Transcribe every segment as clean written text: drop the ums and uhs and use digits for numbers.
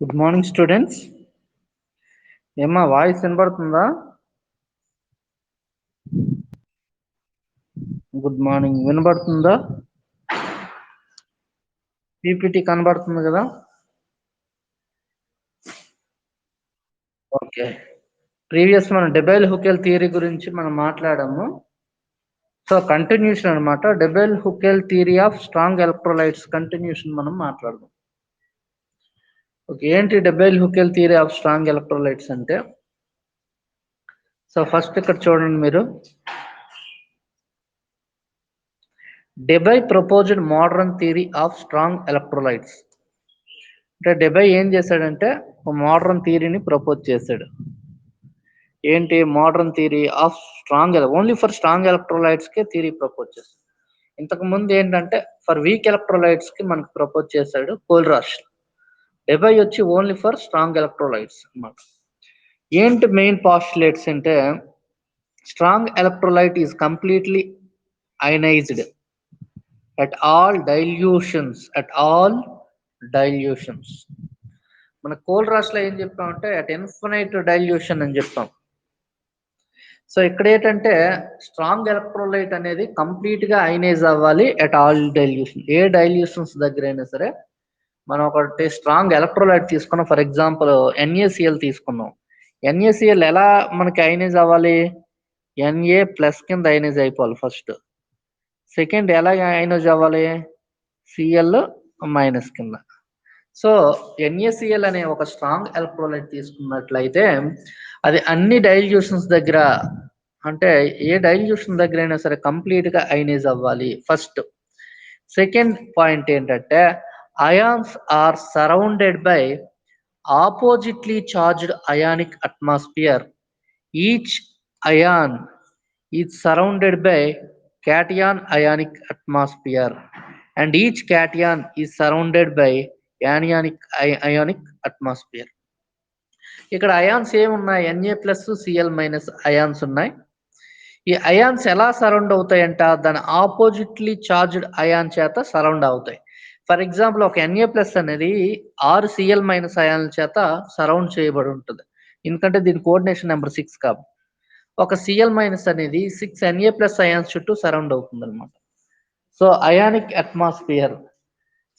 Good morning students. ఏమ్మా voice వినబడుతుందా? Good morning. వినబడుతుందా? పీపీటీ కనబడుతుంది కదా? ఓకే. ప్రీవియస్ మనం డెబైల్ హుకెల్ థియరీ గురించి మనం మాట్లాడాము. సో కంటిన్యూషన్ అనమాట. Debye Huckel theory of strong electrolytes continuation మనం మాట్లాడదాం. ఓకే, ఏంటి Debye Huckel theory of strong electrolytes అంటే, సో ఫస్ట్ ఇక్కడ చూడండి మీరు. Debye proposed modern theory of strong electrolytes. అంటే డెబై ఏం చేశాడంటే ఒక మోడర్న్ థియరీని ప్రపోజ్ చేశాడు. ఏంటి modern theory of strong only for strong electrolytes కి థియరీ ప్రపోజ్ చేశాడు. ఇంతకు ముందు ఏంటంటే ఫర్ వీక్ ఎలక్ట్రోలైట్స్ కి మనకు ప్రపోజ్ చేశాడు కోల్రాష్. డెబై వచ్చి ఓన్లీ ఫర్ స్ట్రాంగ్ ఎలక్ట్రోలైట్స్ అన్నమాట. ఏంటి మెయిన్ పాస్టులేట్స్ అంటే, strong electrolyte is completely ionised at all dilutions. మన కోల్రాష్ లో ఏం చెప్పామంటే అట్ ఇన్ఫినైట్ డైల్యూషన్ అని చెప్పాం. సో ఇక్కడ ఏంటంటే స్ట్రాంగ్ ఎలక్ట్రోలైట్ అనేది కంప్లీట్ గా అయనైజ్ అవ్వాలి at all dilution. A dilutions దగ్గర అయినా సరే మనం ఒకటి స్ట్రాంగ్ ఎలక్ట్రోలైట్ తీసుకున్నాం. ఫర్ ఎగ్జాంపుల్ NaCl తీసుకున్నాం. NaCl ఎలా మనకి అయనైజ్ అవ్వాలి? Na+ కింద అయనైజ్ అయిపోవాలి ఫస్ట్. సెకండ్ ఎలా అయనైజ్ అవ్వాలి? Cl- కింద. సో NaCl అనే ఒక స్ట్రాంగ్ ఎలక్ట్రోలైట్ తీసుకున్నట్లయితే అది అన్ని డైల్యూషన్స్ దగ్గర, అంటే ఏ డైల్యూషన్ దగ్గర అయినా సరే కంప్లీట్ గా అయనైజ్ అవ్వాలి ఫస్ట్. సెకండ్ పాయింట్ ఏంటంటే ions are surrounded by oppositely charged ionic atmosphere. Each ion is surrounded by cation ionic atmosphere and each cation is surrounded by ionic atmosphere. ఇక్కడ ions ఏమున్నాయి? Na+Cl- ions ఉన్నాయి. ఈ ions ఎలా surround అవుతాయంట? దాని oppositely charged ion చేత surround అవుతాయి. For example ఒక Na+ అనేది 6 Cl- అయాన్ల చేత సరౌండ్ చేయబడి ఉంటుంది, ఎందుకంటే దీని కోఆర్డినేషన్ నెంబర్ 6 కాబట్టి. ఒక Cl- అనేది 6 Na+ అయాన్స్ చుట్టూ సరౌండ్ అవుతుంది అనమాట. So ionic atmosphere.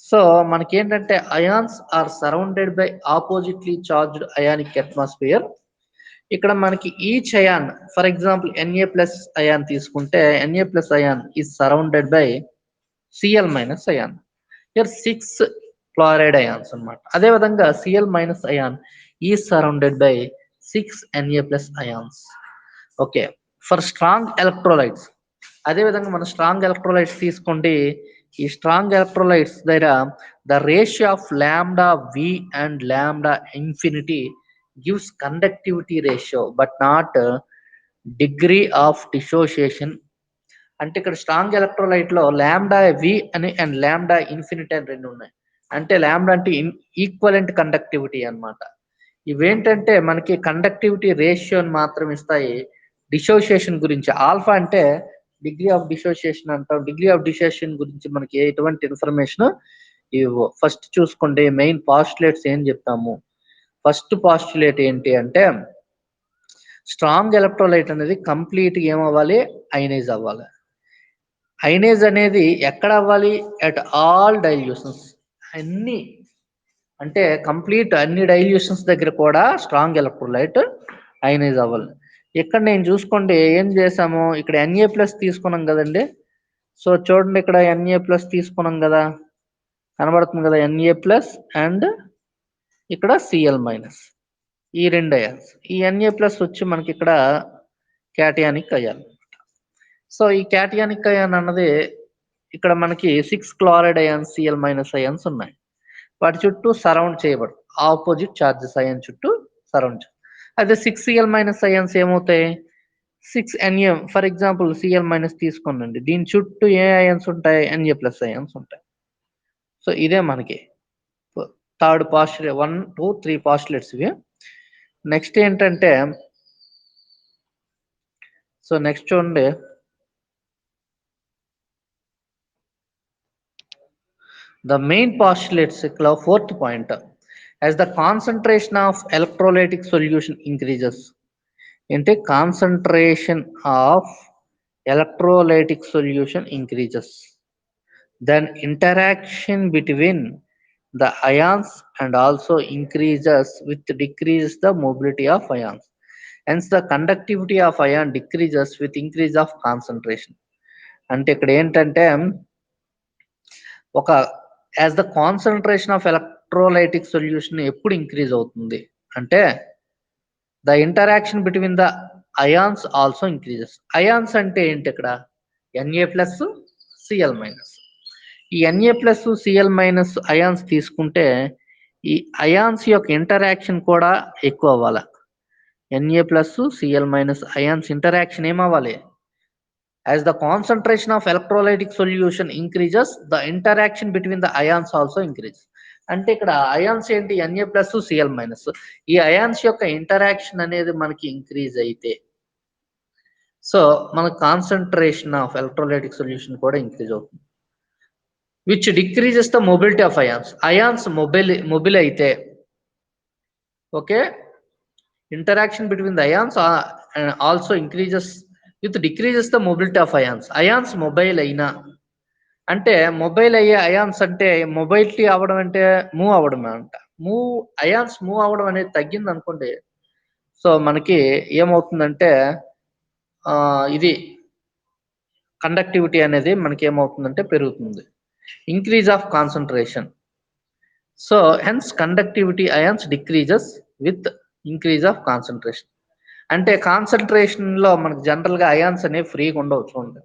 సో మనకి ఏంటంటే ions are surrounded by oppositely charged ionic atmosphere. ఇక్కడ మనకి each ion, for example Na+ ion తీసుకుంటే Na+ ion is surrounded by Cl- ion. Here 6 chloride ions అనమాట. అదేవిధంగా Cl- ion is surrounded by 6 Na+ ions. Okay, for strong electrolytes. అదేవిధంగా మన strong electrolytes తీసుకోండి. ఈ strong electrolytes దగ్గర the ratio of λV and λ∞ gives conductivity ratio but not degree of dissociation. అంటే ఇక్కడ strong electrolyte లో λV అని and λ∞ అని రెండు ఉన్నాయి. అంటే లాంబ్డా అంటే ఈక్వలెంట్ కండక్టివిటీ అన్నమాట. ఇవేంటంటే మనకి కండక్టివిటీ రేషియోని మాత్రం ఇస్తాయి. డిసోసియేషన్ గురించి ఆల్ఫా అంటే డిగ్రీ ఆఫ్ డిసోసియేషన్ అంటాం. డిగ్రీ ఆఫ్ డిసోసియేషన్ గురించి మనకి ఎటువంటి ఇన్ఫర్మేషన్ ఇవ్వు. ఫస్ట్ చూసుకోండి మెయిన్ పాస్టులేట్స్ ఏం చెప్తాము. ఫస్ట్ పాస్టులేట్ ఏంటి అంటే స్ట్రాంగ్ ఎలక్ట్రోలైట్ అనేది కంప్లీట్ ఏమవ్వాలి? అయనైజ్ అవ్వాలి. అయనైజ్ అనేది ఎక్కడ అవ్వాలి? At all dilutions. అన్ని అంటే కంప్లీట్ అన్ని డైల్యూషన్స్ దగ్గర కూడా స్ట్రాంగ్ ఎలక్ట్రోలైట్ అయనైజ్ అవ్వాలి. ఇక్కడ నేను చూసుకోండి ఏం చేసాము, ఇక్కడ Na+ తీసుకున్నాం కదండి. సో చూడండి ఇక్కడ Na+ తీసుకున్నాం కదా, కనబడుతుంది కదా Na+ అండ్ ఇక్కడ Cl-, ఈ రెండు అయాన్స్. ఈ Na+ వచ్చి మనకి ఇక్కడ క్యాటియానిక్ అయాన్. సో ఈ క్యాటియానిక్ అయాన్ అన్నది ఇక్కడ మనకి 6 క్లోరైడ్ అయాన్స్ Cl- అయాన్స్ ఉన్నాయి. వాటి చుట్టూ సరౌండ్ చేయబడు ఆపోజిట్ చార్జెస్ అయాన్ చుట్టూ సరౌండ్. అదే 6 Cl- అయాన్స్ ఏమవుతాయి? 6 Na, ఫర్ ఎగ్జాంపుల్ Cl- తీసుకోండి. దీని చుట్టూ ఏ అయాన్స్ ఉంటాయి? Na+ అయాన్స్ ఉంటాయి. సో ఇదే మనకి థర్డ్ పాస్టులేట్. 1, 2, 3 పాస్టులేట్స్ ఇవి. నెక్స్ట్ ఏంటంటే సో నెక్స్ట్ చూడండి ద మెయిన్ పాస్టులేట్స్. ఇక్కడ 4th point as the concentration of electrolytic solution increases. అంటే concentration of electrolytic solution increases, then interaction between the ions and also increases with decrease the mobility of ions. Hence the conductivity of ion decreases with increase of concentration. అంటే ఇక్కడ ఏంటంటే ఒక as the concentration of electrolytic solution ఎప్పుడు increase అవుతుంది అంటే the interaction between the ions also increases. Ions అంటే ఏంటి ఇక్కడ? Na plus CL minus. ఈ Na plus CL minus ions తీసుకుంటే ఈ అయాన్స్ యొక్క ఇంటరాక్షన్ కూడా ఎక్కువ అవ్వాలి. Na plus CL minus ions interaction ఏమవ్వాలి? As the concentration of electrolytic solution increases, the interaction between the ions also increases. అంటే ఇక్కడ అయాన్స్ ఏంటి? Na plus CL minus. ఈ అయాన్స్ యొక్క ఇంటరాక్షన్ అనేది మనకి ఇంక్రీజ్ అయితే సో మన కాన్సన్ట్రేషన్ ఆఫ్ ఎలక్ట్రోలైటిక్ సొల్యూషన్ కూడా ఇంక్రీజ్ అవుతుంది, which decreases the mobility of ions. Ions mobile అయితే okay, interaction between the ions also increases with decreases the mobility of ions. Ions mobile అయినా అంటే mobile అయ్యే ions అంటే mobility అవ్వడం అంటే move అవ్వడం అంట. అయాన్స్ మూవ్ అవ్వడం అనేది తగ్గింది అనుకోండి, సో మనకి ఏమవుతుందంటే ఇది కండక్టివిటీ అనేది మనకి ఏమవుతుందంటే పెరుగుతుంది, increase of concentration. So hence conductivity ions decreases with increase of concentration. అంటే కాన్సన్ట్రేషన్ లో మనకి జనరల్ గా అయాన్స్ అనేవి ఫ్రీగా ఉండవు. చూడండి,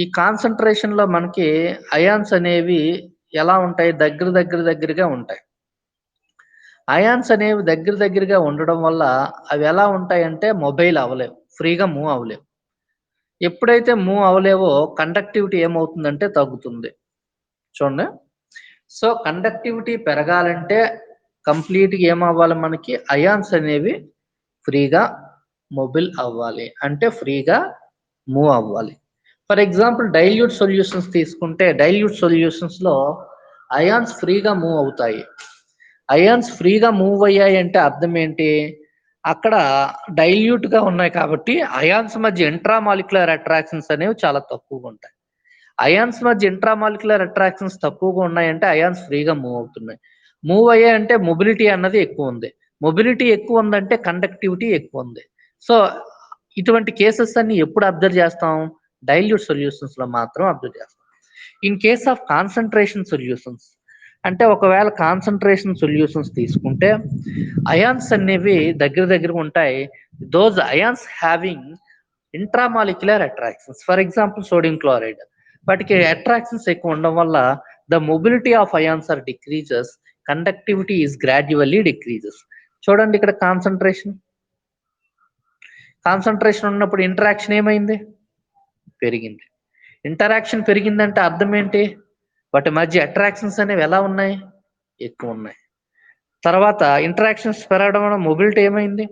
ఈ కాన్సన్ట్రేషన్ లో మనకి అయాన్స్ అనేవి ఎలా ఉంటాయి? దగ్గరగా ఉంటాయి. అయాన్స్ అనేవి దగ్గరగా ఉండడం వల్ల అవి ఎలా ఉంటాయంటే మొబైల్ అవ్వలేవు, ఫ్రీగా మూవ్ అవ్వలేవు. ఎప్పుడైతే మూవ్ అవ్వలేవో కండక్టివిటీ ఏమవుతుందంటే తగ్గుతుంది. చూడండి, సో కండక్టివిటీ పెరగాలంటే కంప్లీట్గా ఏమవ్వాలి? మనకి అయాన్స్ అనేవి ఫ్రీగా మొబైల్ అవ్వాలి, అంటే ఫ్రీగా మూవ్ అవ్వాలి. ఫర్ ఎగ్జాంపుల్ డైల్యూట్ సొల్యూషన్స్ తీసుకుంటే, డైల్యూట్ సొల్యూషన్స్ లో అయాన్స్ ఫ్రీగా మూవ్ అవుతాయి. అయాన్స్ ఫ్రీగా మూవ్ అయ్యాయి అంటే అర్థం ఏంటి? అక్కడ డైల్యూట్ గా ఉన్నాయి కాబట్టి అయాన్స్ మధ్య ఇంట్రామాలిక్యులర్ అట్రాక్షన్స్ అనేవి చాలా తక్కువగా ఉంటాయి. అయాన్స్ మధ్య ఇంట్రామాలిక్యులర్ అట్రాక్షన్స్ తక్కువగా ఉన్నాయంటే అయాన్స్ ఫ్రీగా మూవ్ అవుతున్నాయి. మూవ్ అయ్యాయంటే మొబిలిటీ అన్నది ఎక్కువ ఉంది. మొబిలిటీ ఎక్కువ ఉందంటే కండక్టివిటీ ఎక్కువ ఉంది. సో ఇటువంటి కేసెస్ అన్ని ఎప్పుడు అబ్జర్వ్ చేస్తాం? డైల్యూట్ సొల్యూషన్స్ లో మాత్రం అబ్జర్వ్ చేస్తాం. In case of concentration solutions అంటే ఒకవేళ కాన్సన్ట్రేషన్ సొల్యూషన్స్ తీసుకుంటే అయాన్స్ అనేవి దగ్గర ఉంటాయి. Those ions having intramolecular attractions, for example sodium chloride, వాటికి అట్రాక్షన్స్ ఎక్కువ ఉండడం వల్ల the mobility of ions are decreases, conductivity is gradually decreases. చూడండి, ఇక్కడ కాన్సన్ట్రేషన్ ఉన్నప్పుడు ఇంటరాక్షన్ ఏమైంది? పెరిగింది. ఇంటరాక్షన్ పెరిగిందంటే అర్థం ఏంటి? వాటి మధ్య అట్రాక్షన్స్ అనేవి ఎలా ఉన్నాయి? ఎక్కువ ఉన్నాయి. తర్వాత ఇంటరాక్షన్స్ పెరగడం వల్ల మొబిలిటీ ఏమైంది?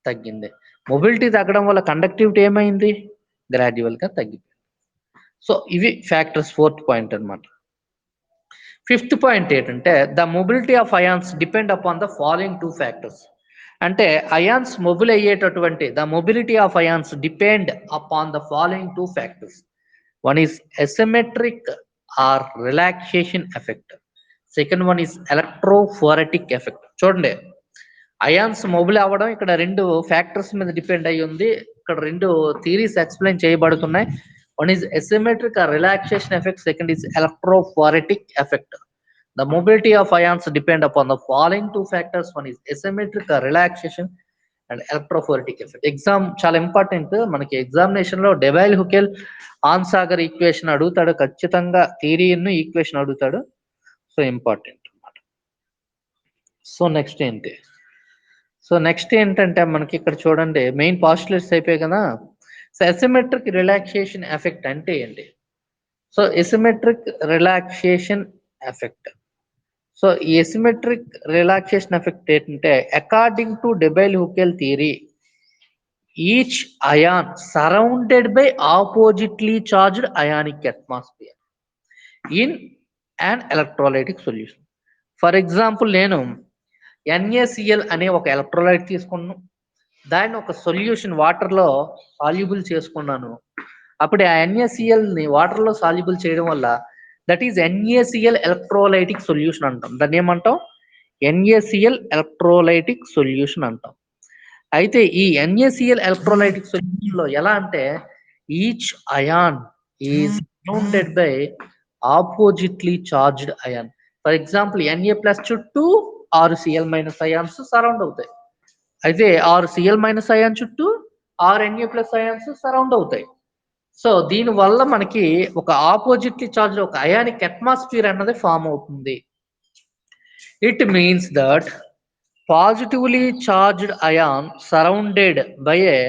తగ్గింది. మొబిలిటీ తగ్గడం వల్ల కండక్టివిటీ ఏమైంది? గ్రాడ్యువల్ గా తగ్గిపోయింది. సో ఇవి ఫ్యాక్టర్స్. 4th పాయింట్ అన్నమాట. 5th పాయింట్ ఏంటంటే the mobility of ions depend upon the following 2 factors. అంటే అయాన్స్ మొబిల్ అయ్యేటటువంటి the mobility of ions depend upon the following 2 factors. One is asymmetric or relaxation effect. Second one is electrophoretic effect. చూడండి, ions mobile అవ్వడం ఇక్కడ 2 factors మీద depend అయ్యి ఉంది. ఇక్కడ 2 theories explain చేయబడుతున్నాయి. One is asymmetric or relaxation effect, second is electrophoretic effect. The mobility of ions depend upon the following 2 factors. One is asymmetric relaxation and electrophoretic effect. Exam చాలా important. మనకి examination లో డెబైల్ Hückel Onsager equation అడుగుతాడు, ఖచ్చితంగా థియరీను equation అడుగుతాడు. So important అన్నమాట. So next ఏంటంటే మనకి ఇక్కడ చూడండి, మెయిన్ పాస్టులేట్స్ అయిపోయాయి కదా. సో అసిమెట్రిక్ రిలాక్సేషన్ ఎఫెక్ట్ అంటే ఏంటి? So asymmetric relaxation effect, so ఈ అసిమెట్రిక్ రిలాక్సేషన్ ఎఫెక్ట్ ఏంటంటే according to Debye Huckel theory, each ion surrounded by oppositely charged ionic atmosphere in and electrolytic solution. For example నేను NaCl అనే ఒక electrolyte తీసుకున్నాను, దాన్ని ఒక సొల్యూషన్ వాటర్లో సాల్యుబుల్ చేసుకున్నాను. అప్పుడు ఆ NaClని వాటర్లో సాల్యుబుల్ చేయడం వల్ల that is NaCl electrolytic solution అంటాం. దాన్ని ఏమంటాం? NaCl ఎలక్ట్రోలైటిక్ సొల్యూషన్ అంటాం. అయితే ఈ NaCl ఎలక్ట్రోలైటిక్ సొల్యూషన్ లో ఎలా అంటే each ion is surrounded by oppositely charged ion. For example Na+ చుట్టూ 6 Cl- అయాన్స్ సరౌండ్ అవుతాయి. అయితే 6 Cl- అయాన్ చుట్టూ 6 Na+ అయాన్స్ సరౌండ్ అవుతాయి. సో దీని వల్ల మనకి ఒక ఆపోజిట్లీ చార్జ్ ఒక అయానిక్ అట్మాస్ఫియర్ అన్నది ఫామ్ అవుతుంది. It means that positively charged ion surrounded by a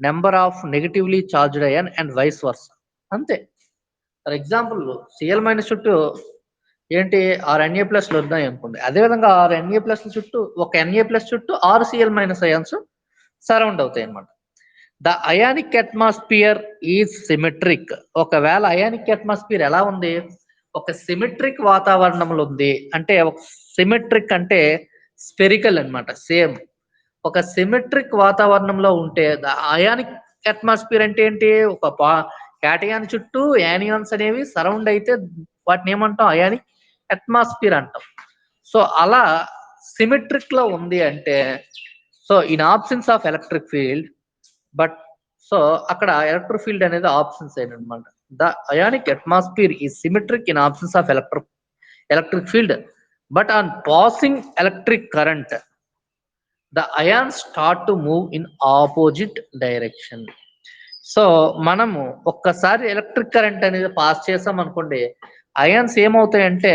number of negatively charged ion and vice versa. అంతే. ఫర్ ఎగ్జాంపుల్ Cl- చుట్టూ ఏంటి 6 Na+ ఉన్నాయి అనుకోండి. అదేవిధంగా 6 Na+ చుట్టూ ఒక Na+ చుట్టూ 6 Cl- అయాన్స్ సరౌండ్ అవుతాయి అన్నమాట. The ionic atmosphere is symmetric. ఒకవేళ అయానిక్ అట్మాస్ఫియర్ ఎలా ఉంది? ఒక సిమెట్రిక్ వాతావరణంలో ఉంది. అంటే ఒక సిమెట్రిక్ అంటే స్పెరికల్ అన్నమాట. సేమ్ ఒక సిమెట్రిక్ వాతావరణంలో ఉంటే ద అయానిక్ అట్మాస్ఫియర్ అంటే ఏంటి? ఒక క్యాటయాన్ చుట్టూ యానియాన్స్ అనేవి సరౌండ్ అయితే వాటిని ఏమంటాం? అయానిక్ అట్మాస్ఫియర్ అంటాం. సో అలా సిమెట్రిక్ లో ఉంది అంటే so in absence of electric field but so అక్కడ ఎలక్ట్రిక్ ఫీల్డ్ అనేది ఆప్షన్స్ అనమాట. ద అయానిక్ అట్మాస్ఫియర్ ఈ symmetric in absence of electric field but on passing electric current the ions start to move in opposite direction. So మనము ఒక్కసారి electric current అనేది pass చేసాం అనుకోండి, ions ఏమవుతాయంటే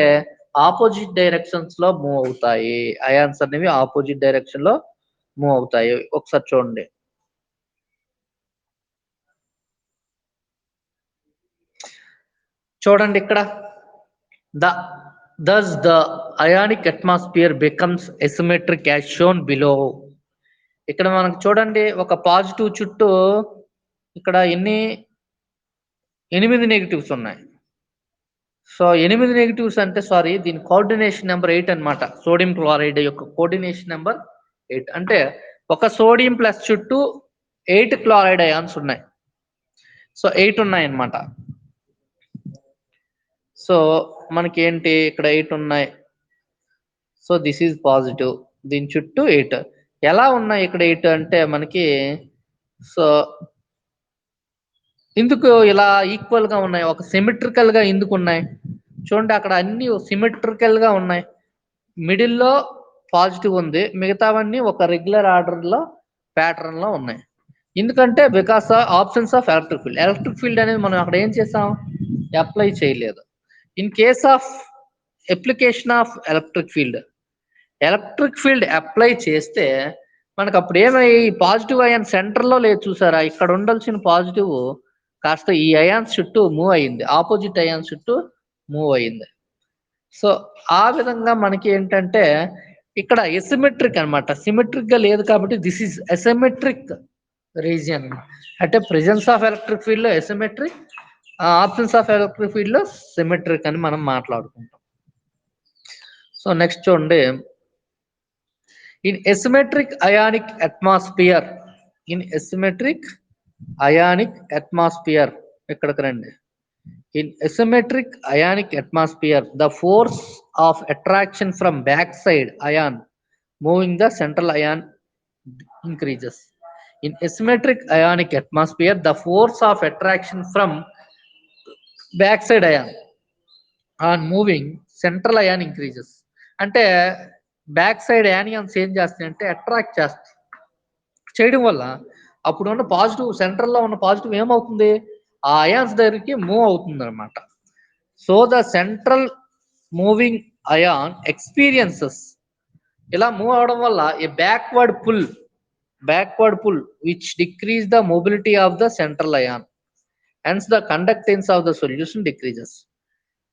opposite directions లో move అవుతాయి. Ions అనేవి opposite direction లో మూవ్ అవుతాయి. ఒకసారి చూడండి. చూడండి ఇక్కడ thus the ionic atmosphere becomes asymmetric as shown below. ఇక్కడ మనకు చూడండి ఒక పాజిటివ్ చుట్టూ ఇక్కడ 8 నెగిటివ్స్ ఉన్నాయి. సో 8 నెగిటివ్స్ అంటే సారీ దీని కోఆర్డినేషన్ నెంబర్ 8 అన్నమాట. సోడియం క్లోరైడ్ యొక్క కోఆర్డినేషన్ నెంబర్ 8 అంటే ఒక సోడియం ప్లస్ చుట్టూ 8 క్లోరైడ్ అయాన్స్ ఉన్నాయి. సో 8 ఉన్నాయి అన్నమాట. సో మనకి ఏంటి ఇక్కడ 8 ఉన్నాయి. So this is positive. దీని చుట్టూ 8 ఎలా ఉన్నాయి ఇక్కడ 8 అంటే మనకి సో ఎందుకు ఇలా ఈక్వల్ గా ఉన్నాయి? ఒక సిమెట్రికల్ గా ఎందుకు ఉన్నాయి? చూడండి అక్కడ అన్ని సిమెట్రికల్ గా ఉన్నాయి. మిడిల్లో పాజిటివ్ ఉంది, మిగతావన్నీ ఒక రెగ్యులర్ ఆర్డర్ లో ప్యాటర్న్ లో ఉన్నాయి. ఎందుకంటే because options of electric field. Electric field అనేది మనం అక్కడ ఏం చేసాం? అప్లై చేయలేదు. In case of application of electric field apply చేస్తే మనకు అప్పుడు ఏమై పాజిటివ్ అయాన్ సెంటర్లో లేదు చూసారా? ఇక్కడ ఉండాల్సిన పాజిటివ్ కాస్త ఈ అయాన్స్ చుట్టూ మూవ్ అయ్యింది, ఆపోజిట్ అయాన్స్ చుట్టూ మూవ్ అయ్యింది. సో ఆ విధంగా మనకి ఏంటంటే ఇక్కడ ఎసిమెట్రిక్ అనమాట. సిమెట్రిక్ గా లేదు కాబట్టి దిస్ ఈజ్ అసిమెట్రిక్ రీజియన్. అంటే ప్రెజెన్స్ ఆఫ్ ఎలక్ట్రిక్ ఫీల్డ్ లో asymmetric, absence of electric field లో సిమెట్రిక్ అని మనం మాట్లాడుకుంటాం. సో నెక్స్ట్ చూడండి. ఇన్ ఎసిమెట్రిక్ అయానిక్ అట్మాస్ఫియర్ ఇక్కడికి రండి. In asymmetric ionic atmosphere, the force of attraction from backside ion moving the central ion increases. In asymmetric ionic atmosphere, the force of attraction from backside ion on moving central ion increases. అంటే back side యానియన్స్ ఏం చేస్తాయంటే attract చేస్తాయి. చేయడం వల్ల అప్పుడు ఉన్న positive సెంట్రల్లో ఉన్న పాజిటివ్ ఏమవుతుంది? ఆ అయాన్స్ దగ్గరికి మూవ్ అవుతుంది అనమాట. So the central moving ion experiences ఇలా మూవ్ అవడం వల్ల a backward pull which decrease the mobility of the central ion, hence the conductance of the solution decreases.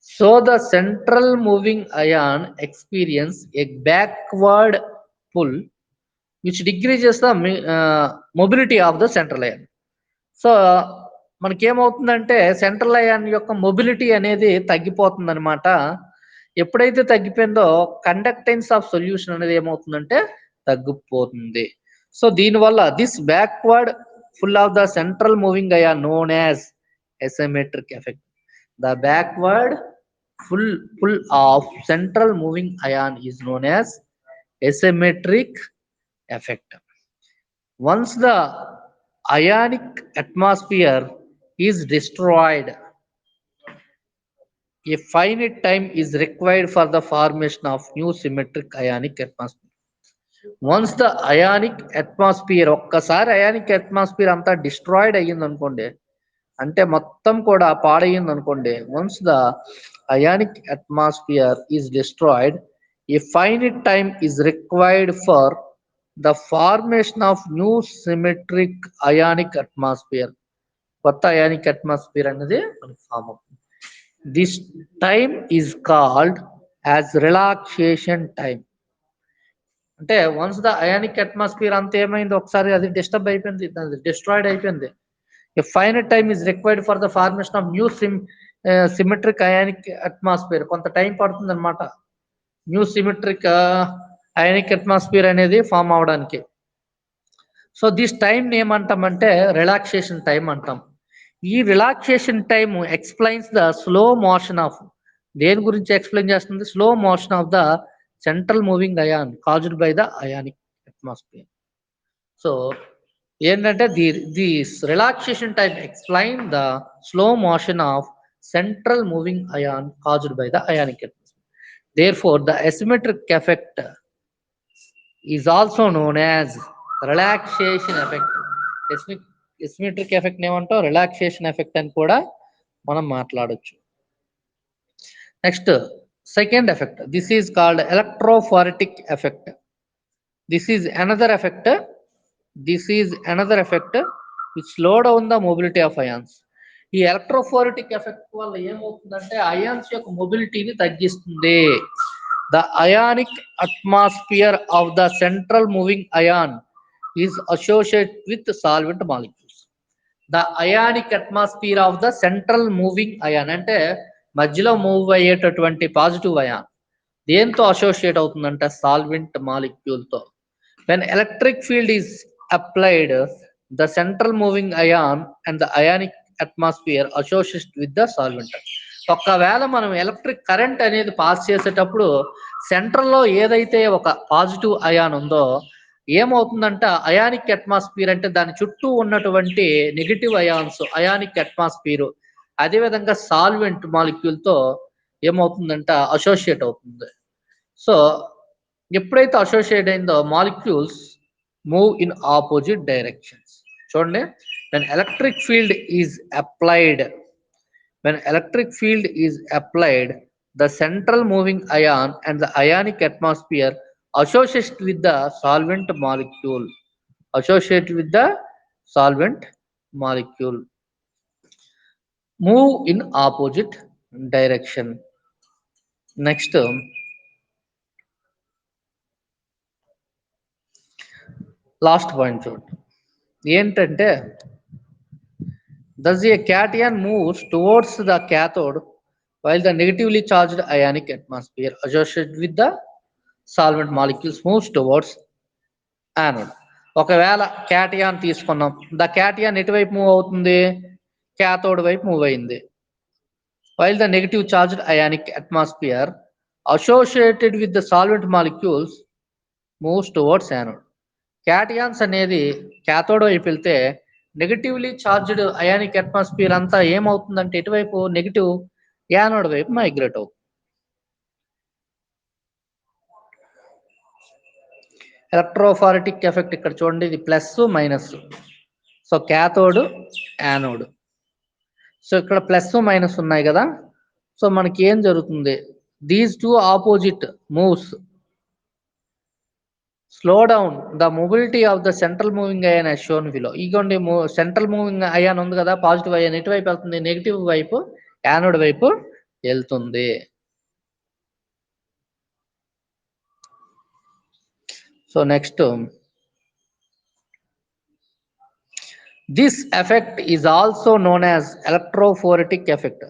So the central moving ion experience a backward pull which decreases the mobility of the central ion. So మనకేమవుతుందంటే central ion యొక్క mobility అనేది తగ్గిపోతుంది అనమాట. ఎప్పుడైతే తగ్గిపోయిందో conductance of solution అనేది ఏమవుతుందంటే తగ్గిపోతుంది. సో దీనివల్ల this backward pull of the central moving ion known as asymmetric effect. The backward pull of central moving ion is known as asymmetric effect. Once the ionic atmosphere is destroyed, a finite time is required for the formation of new symmetric ionic atmosphere. Once the ionic atmosphere, ఒక్కసారి ionic atmosphere అంతా destroyed అయ్యింది అనుకోండి, అంటే మొత్తం కూడా పాడయ్యింది అనుకోండి, once the ionic atmosphere is destroyed, A finite time is required for the formation of new symmetric ionic atmosphere. కొత్త ionic atmosphere అనేది మనకి ఫామ్ అవుతుంది. This time is called as relaxation time. అంటే వన్స్ ద అయానిక్ అట్మాస్ఫియర్ అంత ఏమైంది, ఒకసారి అది disturb అయిపోయింది, డిస్ట్రాయిడ్ అయిపోయింది. A finite time is required for the formation of new symmetric ionic atmosphere. కొంత టైం పడుతుంది అనమాట న్యూ సిమెట్రిక్ అయానిక్ అట్మాస్ఫియర్ అనేది ఫామ్ అవడానికి. సో దిస్ టైం ఏమంటామంటే రిలాక్సేషన్ టైం అంటాం. ఈ relaxation time explains the slow motion of, దేని గురించి ఎక్స్ప్లెయిన్ చేస్తుంది, slow motion of the central moving ion caused by the ionic atmosphere. So ఏంటంటే this relaxation time explain the slow motion of central moving ion caused by the ionic atmosphere. Therefore, the asymmetric effect is also known as relaxation effect. Asymmetric effect ఏమంటాం, relaxation effect అని కూడా మనం మాట్లాడొచ్చు. Next second effect, this is called electrophoretic effect. This is another effect which slow down the mobility of ions. ఈ ఎలక్ట్రోఫోరెటిక్ effect వల్ల ఏమవుతుందంటే ions యొక్క మొబిలిటీని తగ్గిస్తుంది. The ionic atmosphere of the central moving ion is associate with solvent molecules. The ionic atmosphere of the central moving ion అంటే మధ్యలో move అయ్యేటటువంటి positive ion దేంతో అసోసియేట్ అవుతుందంటే సాల్వెంట్ మాలిక్యూల్తో. When electric field is applied, the central moving ion and the ionic atmosphere associated with the solvent. ఒకవేళ మనం electric current అనేది pass చేసేటప్పుడు సెంట్రల్లో ఏదైతే ఒక పాజిటివ్ అయాన్ ఉందో ఏమవుతుందంటే అయానిక్ అట్మాస్ఫియర్ అంటే దాని చుట్టూ ఉన్నటువంటి నెగిటివ్ అయాన్స్ అయానిక్ అట్మాస్ఫియర్ అదేవిధంగా సాల్వెంట్ మాలిక్యూల్తో ఏమవుతుందంటే అసోసియేట్ అవుతుంది. సో ఎప్పుడైతే అసోసియేట్ అయిందో molecules move in opposite directions. చూడండి, when electric field is applied, the central moving ion and the ionic atmosphere associate with the solvent molecule move in opposite direction. Next, last point చూడండి ఏంటంటే, thus a cation moves towards the cathode while the negatively charged ionic atmosphere associated with the solvent molecules moves towards anode. ఒకవేళ cation తీసుకున్నాం, the cation ఎటువైపు move అవుతుంది, cathode వైపు move అయింది. while the negative charged ionic atmosphere associated with the solvent molecules moves towards anode. క్యాటియాన్స్ అనేది cathode వైపు వెళ్తే negatively charged ionic atmosphere అంతా ఏమవుతుందంటే ఎటువైపు నెగిటివ్ యానోడ్ వైపు మైగ్రేట్ అవుతుంది. ఎలక్ట్రోఫారెటిక్ ఎఫెక్ట్ ఇక్కడ చూడండి, ఇది plus minus. So cathode anode, so ఇక్కడ ప్లస్ మైనస్ ఉన్నాయి కదా. సో మనకి ఏం జరుగుతుంది, these two opposite moves slow down the mobility of the central moving ion as shown below. ఇగోండి సెంట్రల్ మూవింగ్ అయాన్ ఉంది కదా, పాజిటివ్ అయాన్ ఎటువైపు వెళ్తుంది, నెగిటివ్ వైపు యానోడ్ వైపు వెళ్తుంది. So next, this effect is also known as electrophoretic effect.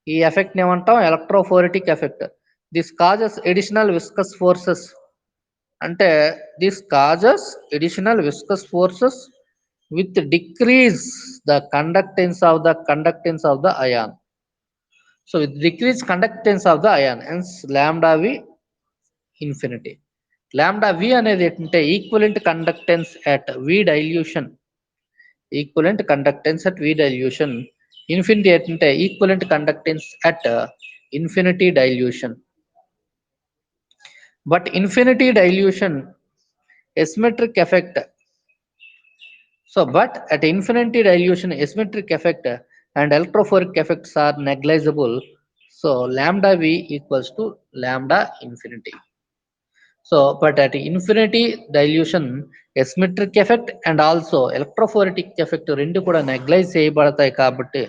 ఈ effect ఏమంటాం, electrophoretic effect. This causes additional viscous forces. అంటే this causes additional viscous forces with decrease the conductance of the ion. So with decreased conductance of the ion, hence lambda v infinity. Lambda v అనేది ఏంటంటే equivalent conductance at v dilution. Equivalent conductance at v dilution. Infinity ఏంటంటే equivalent conductance at infinity dilution. But infinity dilution asymmetric effect. So, but at infinity dilution, asymmetric effect and electrophoric effects are negligible. So, lambda v equals to lambda infinity. So, but at infinity dilution, asymmetric effect and also electrophoric effect rendu kuda negligible cheyabadtayi kabatti.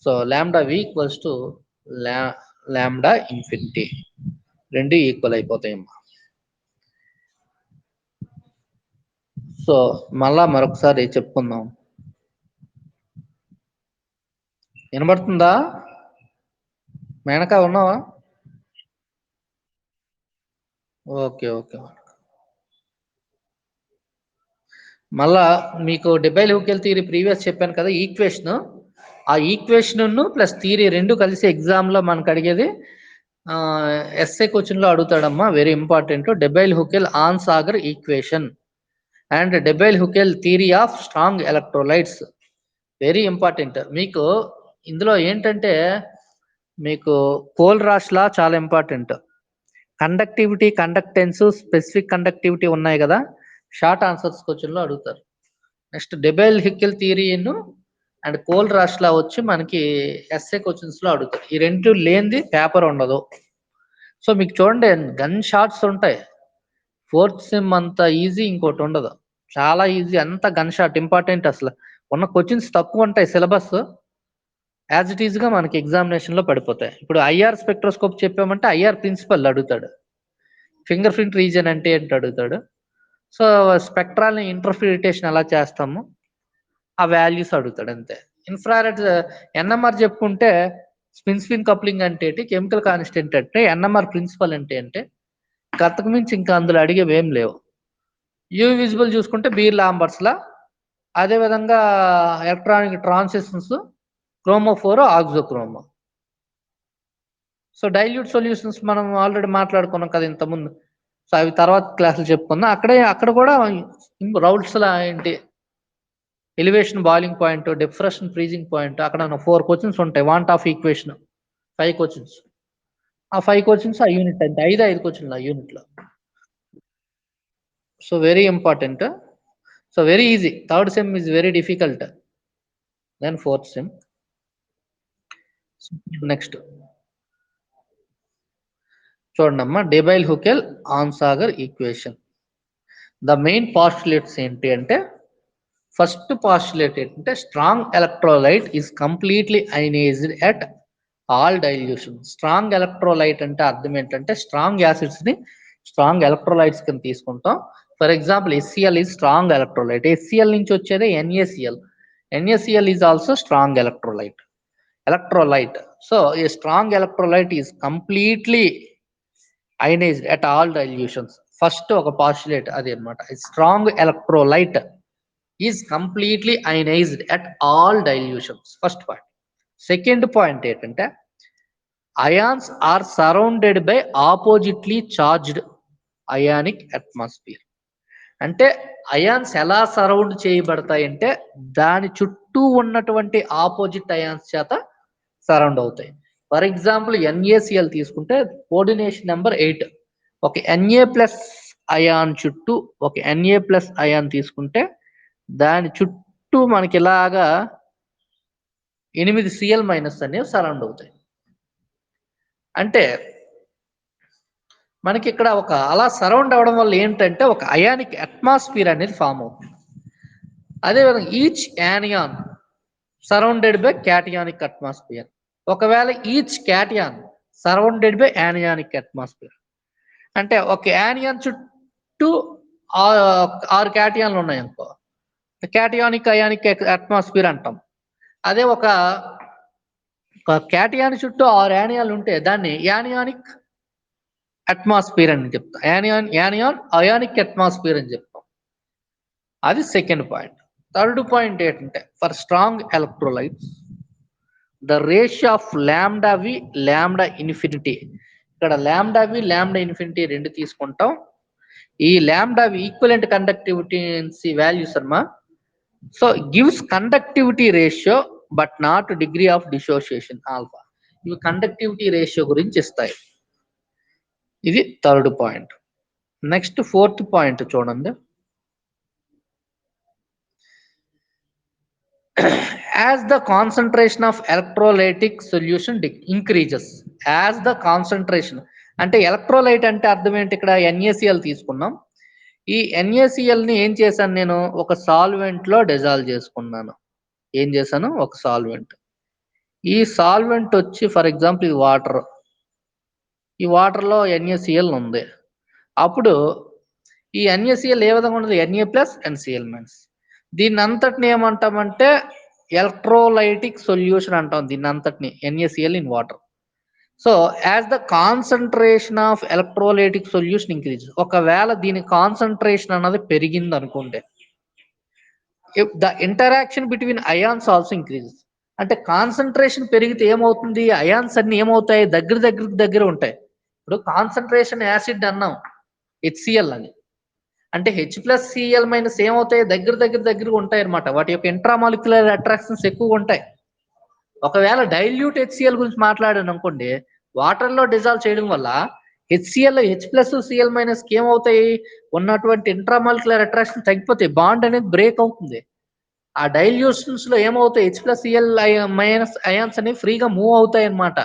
So, lambda v equals to lambda infinity. Rendu equal అయిపోతాయమ్మ. So మళ్ళా మరొకసారి చెప్పుకుందాం. వినబడుతుందా? మేనకా ఉన్నావా? Okay okay. మళ్ళా మీకు డెబైల్ Huckel theory previous చెప్పాను కదా, ఈక్వేషన్. ఆ ఈక్వేషన్ ప్లస్ థియరీ రెండు కలిసి ఎగ్జామ్లో మనకు అడిగేది ఎస్ఏ క్వశ్చన్లో అడుగుతాడమ్మా. Very important. Debye Huckel Onsager equation and Debye Huckel theory of strong electrolytes. Very important. మీకు ఇందులో ఏంటంటే మీకు కోల్ రాష్ లా చాలా important. Conductivity, conductance, specific conductivity ఉన్నాయి కదా, షార్ట్ ఆన్సర్స్ క్వశ్చన్లో అడుగుతారు. Next Debye Huckel theory and Kohlrausch law వచ్చి మనకి ఎస్ఏ క్వశ్చన్స్ లో అడుగుతారు. ఈ రెండు లేనిది పేపర్ ఉండదు. సో మీకు చూడండి గన్ షాట్స్ ఉంటాయి. ఫోర్త్ సెమ్ అంత ఈజీ ఇంకోటి ఉండదు, చాలా ఈజీ. అంత గన్ షాట్ ఇంపార్టెంట్. అసలు ఉన్న క్వశ్చన్స్ తక్కువ ఉంటాయి. సిలబస్ యాజ్ ఇట్ ఈజ్ గా మనకి ఎగ్జామినేషన్ లో పడిపోతాయి. ఇప్పుడు ఐఆర్ స్పెక్ట్రోస్కోప్ చెప్పామంటే ఐఆర్ ప్రిన్సిపల్ అడుగుతాడు. ఫింగర్ ప్రింట్ రీజన్ అంటే ఏంటి అడుగుతాడు. సో స్పెక్ట్రాల్ని ఇంటర్ప్రిటేషన్ ఎలా చేస్తాము ఆ వాల్యూస్ అడుగుతాడు అంతే. ఇన్ఫ్రారెడ్ ఎన్ఎంఆర్ చెప్పుకుంటే స్పిన్ కప్లింగ్ అంటే ఏంటి, కెమికల్ కాన్స్టెంట్ అంటే, ఎన్ఎంఆర్ ప్రిన్సిపల్ అంటే అంతకు మించి ఇంకా అందులో అడిగేవి ఏం లేవు. యూవి విజిబుల్ చూసుకుంటే బీర్ లాంబర్స్ లా, అదేవిధంగా electronic transitions, chromophore, auxochrome. So dilute solutions మనం ఆల్రెడీ మాట్లాడుకున్నాం కదా ఇంతకుముందు. సో అవి తర్వాత క్లాసులు చెప్పుకుందాం. అక్కడ కూడా రౌల్ట్స్ లా ఏంటి, elevation boiling point, depression freezing point, అక్కడ 4 క్వశ్చన్స్ ఉంటాయి. Want of equation 5 questions. ఆ 5 క్వశ్చన్స్ ఆ యూనిట్ అంటే 5 క్వశ్చన్లు ఆ యూనిట్ లో. So very important. So very easy. Third sem is very difficult then fourth sem. Next చూడండమ్మా, Debye Huckel Onsager equation. The main postulates ఏంటి అంటే, ఫస్ట్ పాస్టులేట్ ఏంటంటే strong electrolyte is completely ionized at all dilution. Strong electrolyte అంటే అర్థం ఏంటంటే, strong acids ని strong electrolytes కింద తీసుకుంటాం. For example HCl is strong electrolyte. HCl నుంచి వచ్చేదే NaCl. NaCl is also strong electrolyte. So a strong electrolyte is completely ionized at all dilutions. First ఒక postulate అది అనమాట. Strong electrolyte is completely ionized at all dilutions. First point. Second point ఏంటంటే, ions are surrounded by oppositely charged ionic atmosphere. అంటే ions ఎలా surround చేయబడతాయి అంటే, దాని చుట్టూ ఉన్నటువంటి ఆపోజిట్ అయాన్స్ చేత సరౌండ్ అవుతాయి. ఫర్ ఎగ్జాంపుల్ NaCl తీసుకుంటే కోఆర్డినేషన్ నెంబర్ 8. ఒక Na+ అయాన్ చుట్టూ ఒక Na+ అయాన్ తీసుకుంటే దాని చుట్టూ మనకి ఇలాగా 8 Cl- అనేవి సరౌండ్ అవుతాయి. అంటే మనకి ఇక్కడ ఒక అలా సరౌండ్ అవడం వల్ల ఏంటంటే ఒక అయానిక్ అట్మాస్ఫియర్ అనేది ఫామ్ అవుతుంది. అదేవిధంగా each anion surrounded by cationic atmosphere. ఒకవేళ each cation surrounded by anionic atmosphere అంటే ఒక యానియాన్ చుట్టూ 6 క్యాటియాన్లు ఉన్నాయి అనుకో, క్యాటియానిక్ అయానిక్ అట్మాస్ఫియర్ అంటాం. అదే ఒక క్యాటియాన్ చుట్టూ 6 యానియాన్లు ఉంటే దాన్ని యానియానిక్ అట్మాస్ఫియర్ అని చెప్తాం. యానియాన్ అయానిక్ అట్మాస్ఫియర్ అని చెప్తాం. అది సెకండ్ పాయింట్. థర్డ్ పాయింట్ ఏంటంటే for strong electrolytes the ratio of lambda V lambda infinity. ఇక్కడ లాంబ్డా వి లాంబ్డా ఇన్ఫినిటీ రెండు తీసుకుంటాం. ఈ lambda V equivalent conductivity values అమ్మా. So gives conductivity ratio but not degree of dissociation alpha. ఇవి conductivity ratio గురించి ఇస్తాయి. ఇది third point. Next fourth point చూడండి. As the concentration of electrolytic solution increases. As the concentration అంటే electrolyte అంటే అర్థం ఏంటి? ఇక్కడ NaCl తీసుకున్నాం. ఈ NaCl ని ఏం చేశాను నేను? ఒక సాల్వెంట్ లో డిజాల్వ్ చేసుకున్నాను. ఏం చేశాను? ఒక సాల్వెంట్. ఈ సాల్వెంట్ వచ్చి ఫర్ ఎగ్జాంపుల్ ఇది వాటర్. ఈ వాటర్ లో NaCl ఉంది. అప్పుడు ఈ NaCl ఏ విధంగా ఉండదు? Na+NCl-. దీన్ని అంతటిని ఏమంటామంటే ఎలక్ట్రోలైటిక్ సొల్యూషన్ అంటాం. దీన్ని అంతటిని NaCl in water. So as the concentration of electrolytic solution increase. ఒకవేళ దీని కాన్సన్ట్రేషన్ అన్నది పెరిగింది అనుకోండి, the interaction between ions also increases. అంటే కాన్సన్ట్రేషన్ పెరిగితే ఏమవుతుంది? అయాన్స్ అన్ని ఏమవుతాయి? దగ్గర ఉంటాయి. ఇప్పుడు కాన్సన్ట్రేషన్ యాసిడ్ అన్నాం HCl అని, అంటే H+Cl- ఏమవుతాయి? దగ్గర ఉంటాయి అనమాట. వాటి యొక్క ఇంట్రామాలిక్యులర్ అట్రాక్షన్స్ ఎక్కువగా ఉంటాయి. ఒకవేళ డైల్యూట్ HCl గురించి మాట్లాడాను అనుకోండి, వాటర్ లో డిజాల్వ్ చేయడం వల్ల HCl H+Cl- ఏమవుతాయి? ఉన్నటువంటి ఇంట్రామాలిక్యులర్ అట్రాక్షన్ తగ్గిపోతాయి. బాండ్ అనేది బ్రేక్ అవుతుంది. ఆ డైల్యూషన్స్ లో ఏమవుతాయి? H+Cl- అయాన్స్ అనేవి ఫ్రీగా మూవ్ అవుతాయి అన్నమాట.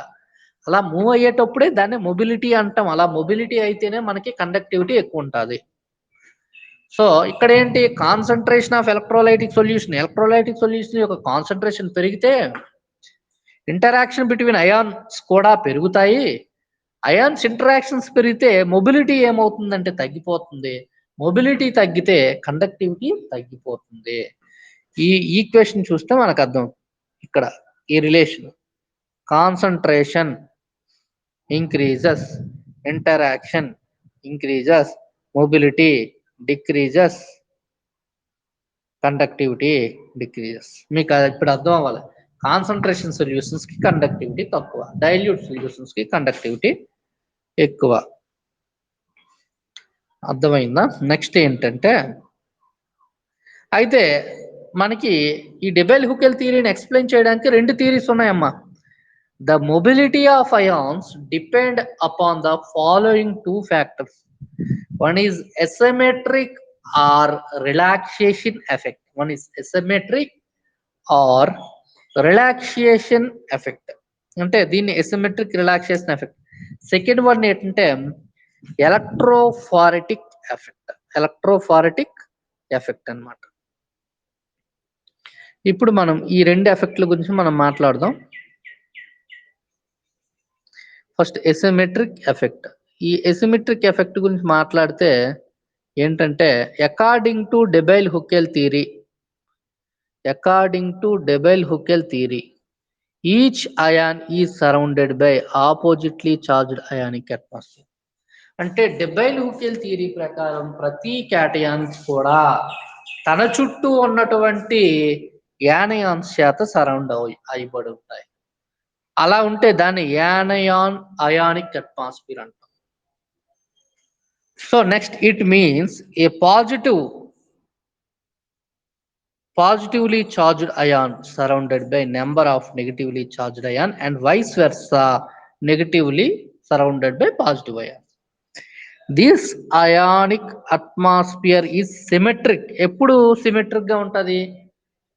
అలా మూవ్ అయ్యేటప్పుడే దాన్ని మొబిలిటీ అంటాం. అలా మొబిలిటీ అయితేనే మనకి కండక్టివిటీ ఎక్కువ ఉంటుంది. సో ఇక్కడ ఏంటి? కాన్సన్ట్రేషన్ ఆఫ్ ఎలక్ట్రోలైటిక్ సొల్యూషన్ యొక్క కాన్సన్ట్రేషన్ పెరిగితే ఇంటరాక్షన్ బిట్వీన్ అయాన్స్ కూడా పెరుగుతాయి. అయాన్స్ ఇంటరాక్షన్స్ పెరిగితే మొబిలిటీ ఏమవుతుందంటే తగ్గిపోతుంది. మొబిలిటీ తగ్గితే కండక్టివిటీ తగ్గిపోతుంది. ఈ ఈక్వేషన్ చూస్తే మనకు అర్థం. ఇక్కడ ఈ relation concentration increases, interaction increases, mobility decreases, conductivity decreases. మీకు ఇప్పుడు అర్థం అవ్వాలి. కాన్సన్ట్రేషన్ సొల్యూషన్స్ కి కండక్టివిటీ తక్కువ, డైల్యూట్ సొల్యూషన్స్ కి కండక్టివిటీ ఎక్కువ. అర్థమైందా? నెక్స్ట్ ఏంటంటే అయితే మనకి ఈ డెబెల్ హుకెల్ థియరీని ఎక్స్ప్లెయిన్ చేయడానికి రెండు థియరీస్ ఉన్నాయమ్మా. The mobility of ions depend upon the following two factors. One is asymmetric or relaxation effect. One is asymmetric or relaxation effect. అంటే దీన్ని asymmetric relaxation effect. Second one ఏంటంటే ఎలక్ట్రోఫారెటిక్ ఎఫెక్ట్ అన్నమాట. ఇప్పుడు మనం ఈ రెండు ఎఫెక్ట్ల గురించి మనం మాట్లాడదాం. First asymmetric effect. ఈ ఎసిమెట్రిక్ ఎఫెక్ట్ గురించి మాట్లాడితే ఏంటంటే according to Debye Huckel theory each ion is surrounded by oppositely charged ionic atmosphere. అంటే డెబెల్ హుకెల్ థియరీ ప్రకారం ప్రతి క్యాటయాన్ కూడా తన చుట్టూ ఉన్నటువంటి యానయాన్స్ చేత సరౌండ్ అయిబడి ఉంటాయి. అలా ఉంటే దాన్ని యానయాన్ అయానిక్ అట్మాస్ఫియర్ అంటాం. So next it means A positively charged ion surrounded by number of negatively charged ion and vice versa, negatively surrounded by positive ion. This ionic atmosphere is symmetric. ఎప్పుడు symmetric గా ఉంటది?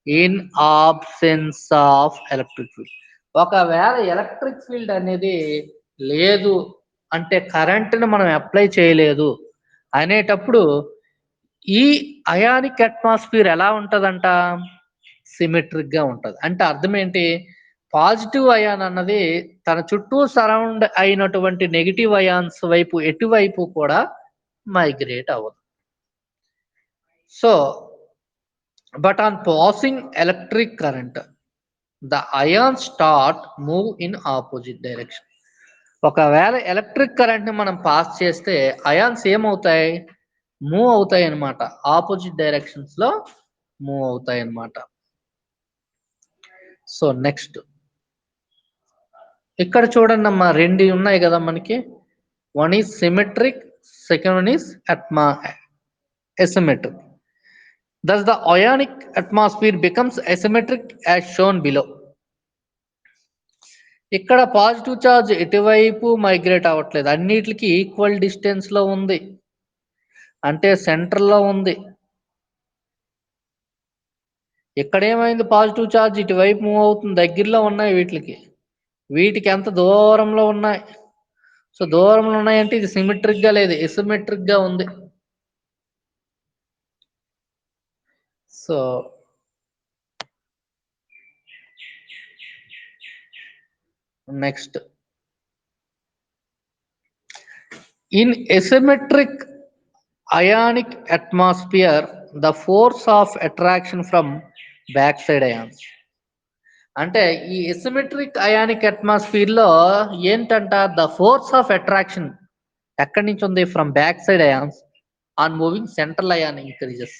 In absence of electric field. ఒకవేళ electric field అనేది లేదు అంటే కరెంట్ని మనం apply చేయలేదు అనేటప్పుడు ఈ అయానిక్ అట్మాస్ఫియర్ ఎలా ఉంటదంట? సిమెట్రిక్ గా ఉంటది. అంటే అర్థం ఏంటి? పాజిటివ్ అయాన్ అన్నది తన చుట్టూ సరౌండ్ అయినటువంటి నెగిటివ్ అయాన్స్ వైపు ఎటువైపు కూడా మైగ్రేట్ అవ్వదు. So but on passing electric current the ions start move in opposite direction. ఒకవేళ ఎలక్ట్రిక్ కరెంట్ ని మనం పాస్ చేస్తే అయాన్స్ ఏమవుతాయి? మూవ్ అవుతాయి అన్నమాట. ఆపోజిట్ డైరెక్షన్స్ లో మూవ్ అవుతాయి అన్నమాట. సో నెక్స్ట్ ఇక్కడ చూడండి అమ్మా, రెండు ఉన్నాయి కదా మనకి. One is symmetric, second one is asymmetric. Thus the ionic atmosphere becomes asymmetric as shown below. ఇక్కడ పాజిటివ్ చార్జ్ ఎటువైపు మైగ్రేట్ అవ్వట్లేదు, అన్నిటికి ఈక్వల్ డిస్టెన్స్ లో ఉంది, అంటే సెంటర్ లో ఉంది. ఇక్కడ ఏమైంది, పాజిటివ్ చార్జ్ ఇటువైపు మూవ్ అవుతుంది, దగ్గరలో ఉన్నాయి వీటికి, వీటికి ఎంత దూరంలో ఉన్నాయి. సో దూరంలో ఉన్నాయంటే ఇది సిమెట్రిక్ గా లేదు, ఎసిమెట్రిక్ గా ఉంది. So next, in asymmetric ionic atmosphere the force of attraction from backside ions. అంటే ఈ ఎసిమెట్రిక్ అయానిక్ అట్మాస్ఫియర్ లో ఏంటంట, ద ఫోర్స్ ఆఫ్ అట్రాక్షన్ ఎక్కడి నుంచి ఉంది, from back side ions on moving central ion increases.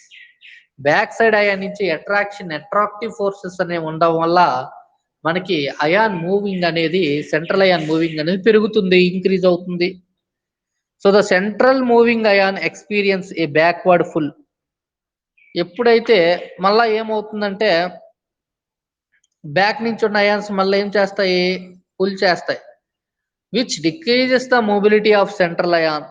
Back side ion నుంచి attractive forces అనేవి ఉండడం వల్ల మనకి అయాన్ మూవింగ్ అనేది, సెంట్రల్ అయాన్ మూవింగ్ అనేది పెరుగుతుంది, ఇంక్రీజ్ అవుతుంది. So the central moving ion experience a backward pull. ఎప్పుడైతే మళ్ళా ఏమవుతుందంటే బ్యాక్ నుంచి ఉన్న అయాన్స్ మళ్ళీ ఏం చేస్తాయి, పుల్ చేస్తాయి, which decreases the mobility of central ion.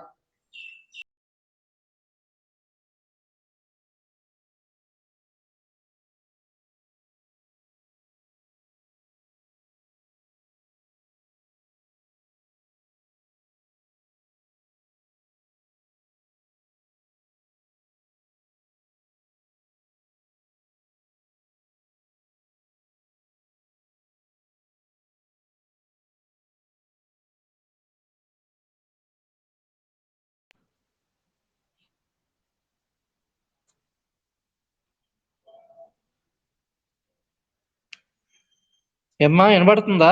ఏమ్మా వినబడుతుందా?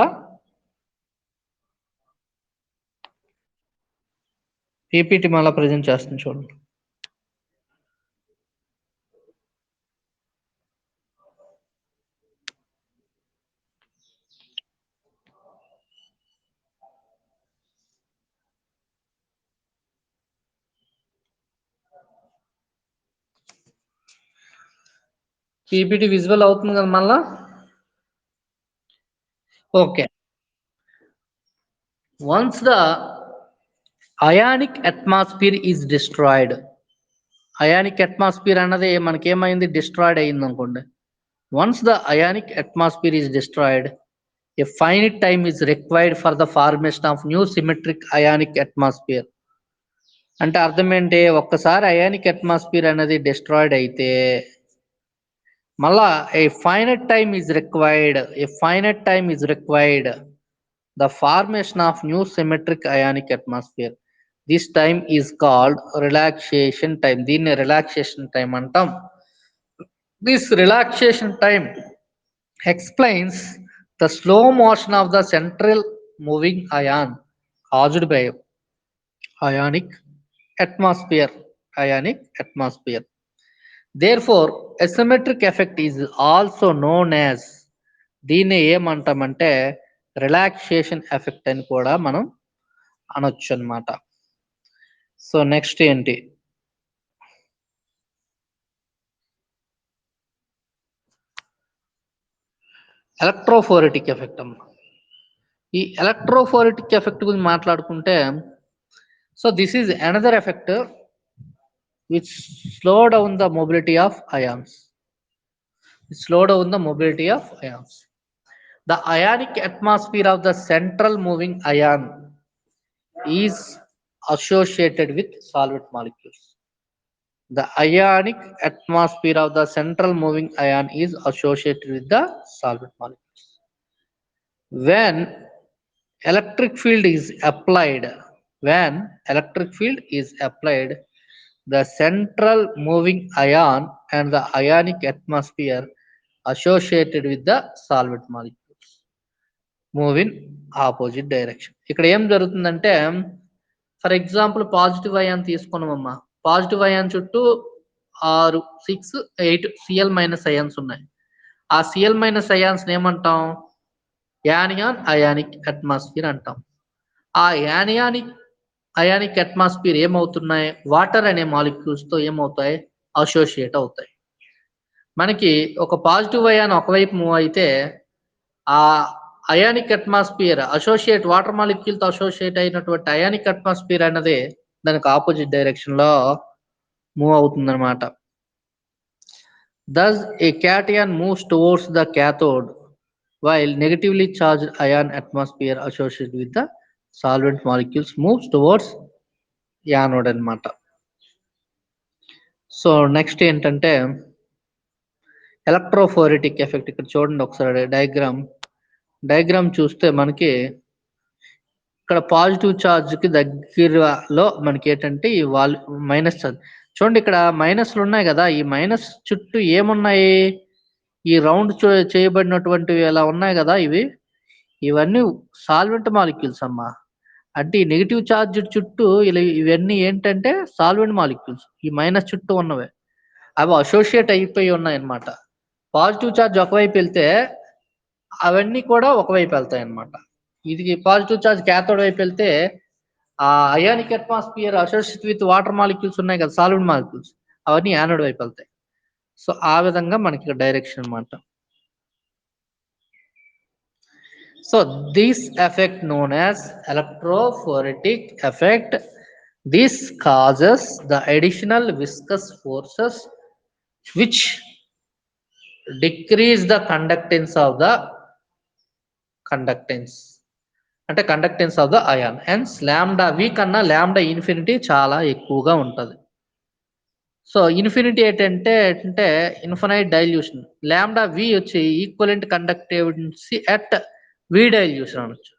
పీపీటీ మళ్ళీ ప్రజెంట్ చేస్తుంది చూడండి. పీపీటీ విజువల్ అవుతుంది కదా మళ్ళా. Okay, once the ionic atmosphere is destroyed, ionic atmosphere అన్నది మనకేమైంది, డిస్ట్రాయిడ్ అయింది అనుకోండి. Once the ionic atmosphere is destroyed a finite time is required for the formation of new symmetric ionic atmosphere. అంటే అర్థం ఏంటి, ఒక్కసారి అయానిక్ అట్మాస్ఫియర్ అనేది destroyed అయితే మళ్ళా a finite time is required the formation of new symmetric ionic atmosphere. This time is called relaxation time. దీన్ని relaxation time అంటాం. This relaxation time explains the slow motion of the central moving ion caused by ionic atmosphere. Therefore asymmetric effect is also known as, దీన్ని ఏమంటామంటే relaxation effect అని కూడా మనం అనొచ్చు అన్నమాట. So next ఏంటి, ఎలక్ట్రోఫోరెటిక్ ఎఫెక్ట్ అమ్మ. ఈ ఎలక్ట్రోఫోరెటిక్ ఎఫెక్ట్ గురించి మాట్లాడుకుంటే, so this is another effect which slow down the mobility of ions. The ionic atmosphere of the central moving ion is associated with solvent molecules. The ionic atmosphere of the central moving ion is associated with the solvent molecules. When electric field is applied, the central moving ion and the ionic atmosphere associated with the solvent molecules. Move in opposite direction. ఇక్కడ ఏం జరుగుతుందంటే for example positive ion తీసుకున్నామమ్మా. Positive ion చుట్టూ 6, 6, 8 Cl minus ions ఉన్నాయి. ఆ Cl minus ions ఏమంటాం? Anion ionic atmosphere అంటాం. ఆ అయానిక్ అట్మాస్ఫియర్ ఏమవుతున్నాయి? వాటర్ అనే మాలిక్యూల్స్ తో ఏమవుతాయి? అసోసియేట్ అవుతాయి. మనకి ఒక పాజిటివ్ అయాన్ ఒకవైపు మూవ్ అయితే ఆ ionic atmosphere associate water molecule తో అసోసియేట్ అయినటువంటి అయానిక్ అట్మాస్ఫియర్ అనేది దానికి ఆపోజిట్ డైరెక్షన్ లో మూవ్ అవుతుందన్నమాట. Thus, a cation moves towards the cathode, while negatively charged ion atmosphere associated with the solvent molecules moves towards anode అన్నమాట. So next ఏంటంటే ఎలక్ట్రోఫోరెటిక్ effect. ఇక్కడ చూడండి ఒకసారి డయాగ్రామ్ చూస్తే మనకి ఇక్కడ పాజిటివ్ ఛార్జ్ కి దగ్గరలో మనకి ఏంటంటే ఈ మైనస్ ఛార్జ్. చూడండి ఇక్కడ మైనస్లు ఉన్నాయి కదా, ఈ మైనస్ చుట్టూ ఏమున్నాయి? ఈ రౌండ్ చేయబడినటువంటివి ఎలా ఉన్నాయి కదా, ఇవన్నీ సాల్వెంట్ మాలిక్యూల్స్ అమ్మా. అంటే ఈ నెగిటివ్ ఛార్జ్ చుట్టూ ఇవన్నీ ఏంటంటే సాల్వెంట్ మాలిక్యూల్స్. ఈ మైనస్ చుట్టూ ఉన్నవే అవి అసోసియేట్ అయిపోయి ఉన్నాయి అన్నమాట. పాజిటివ్ ఛార్జ్ ఒకవైపు వెళ్తే అవన్నీ కూడా ఒకవైపు వెళ్తాయి అన్నమాట. ఇది పాజిటివ్ ఛార్జ్ క్యాథోడ్ వైపు వెళ్తే ఆ ionic atmosphere associate with water molecules ఉన్నాయి కదా, సాల్వెంట్ మాలిక్యూల్స్, అవన్నీ యానోడ్ వైపు వెళ్తాయి. సో ఆ విధంగా మనకి డైరెక్షన్ అన్నమాట. So this effect known as electrophoretic effect, this causes the additional viscous forces which decrease the conductance of the conductance of the ion. Hence lambda V కన్నా lambda infinity చాలా ఎక్కువగా ఉంటుంది. సో ఇన్ఫినిటీ అంటే infinite dilution. Lambda V వచ్చి equivalent conductivity at V dilution అనొచ్చు.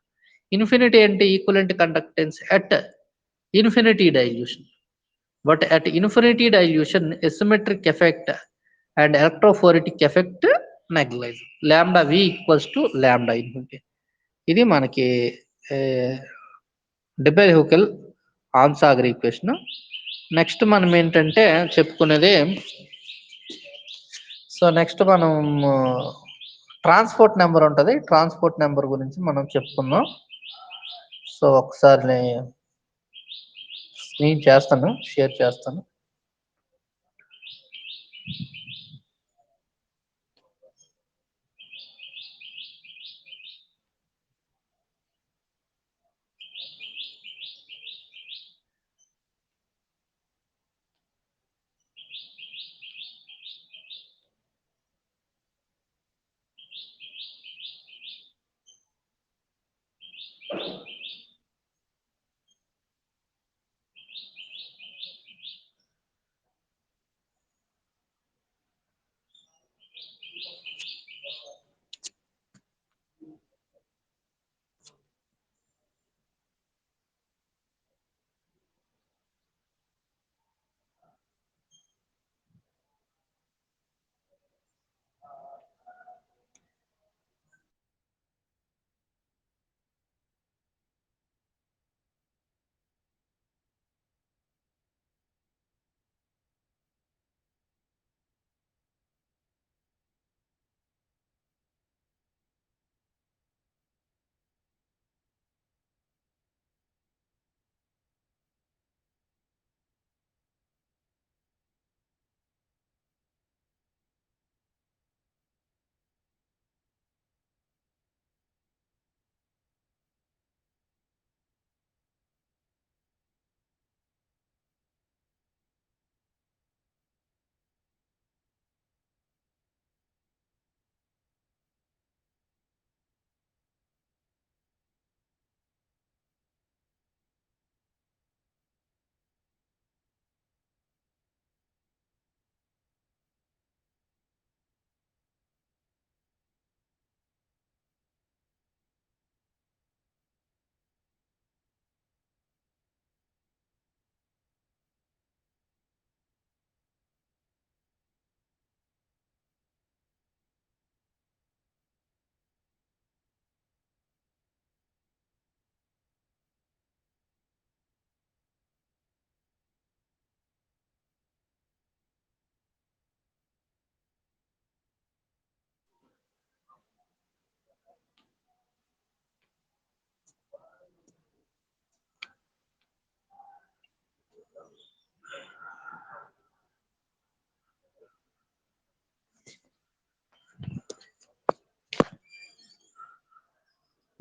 Infinity అంటే equivalent conductance at infinity dilution. But at infinity dilution asymmetric effect and electrophoretic effect negligible. Lambda V equals to lambda infinity. ఇది మనకి Debye Huckel Onsager equation. Next మనం ఏంటంటే చెప్పుకునేది, so next మనం transport number ఉంటుంది. Transport number గురించి మనం చెప్పుకుందాం. సో ఒకసారి నేను షేర్ చేస్తాను.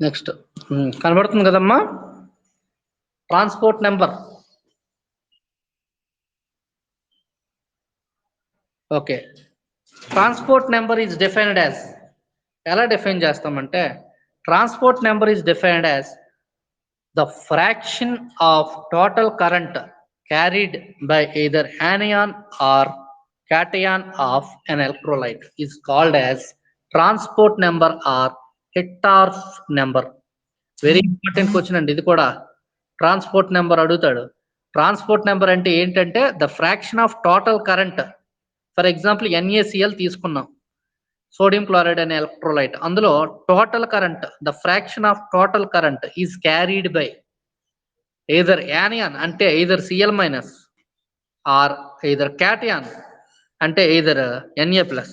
నెక్స్ట్ కనబడుతుంది కదమ్మా, transport number. Okay, transport number is defined as, ఎలా డిఫైన్ చేస్తామంటే transport number is defined as the fraction of total current carried by either anion or cation of an electrolyte is called as transport number or Hittorf number. Very important question అండి ఇది కూడా. Transport number అడుగుతాడు. Transport number అంటే ఏంటంటే the fraction of total current. For example NaCl తీసుకున్నాం, sodium chloride అనే electrolyte. అందులో total current, the fraction of total current is carried by either anion అంటే either Cl minus or either cation అంటే either Na plus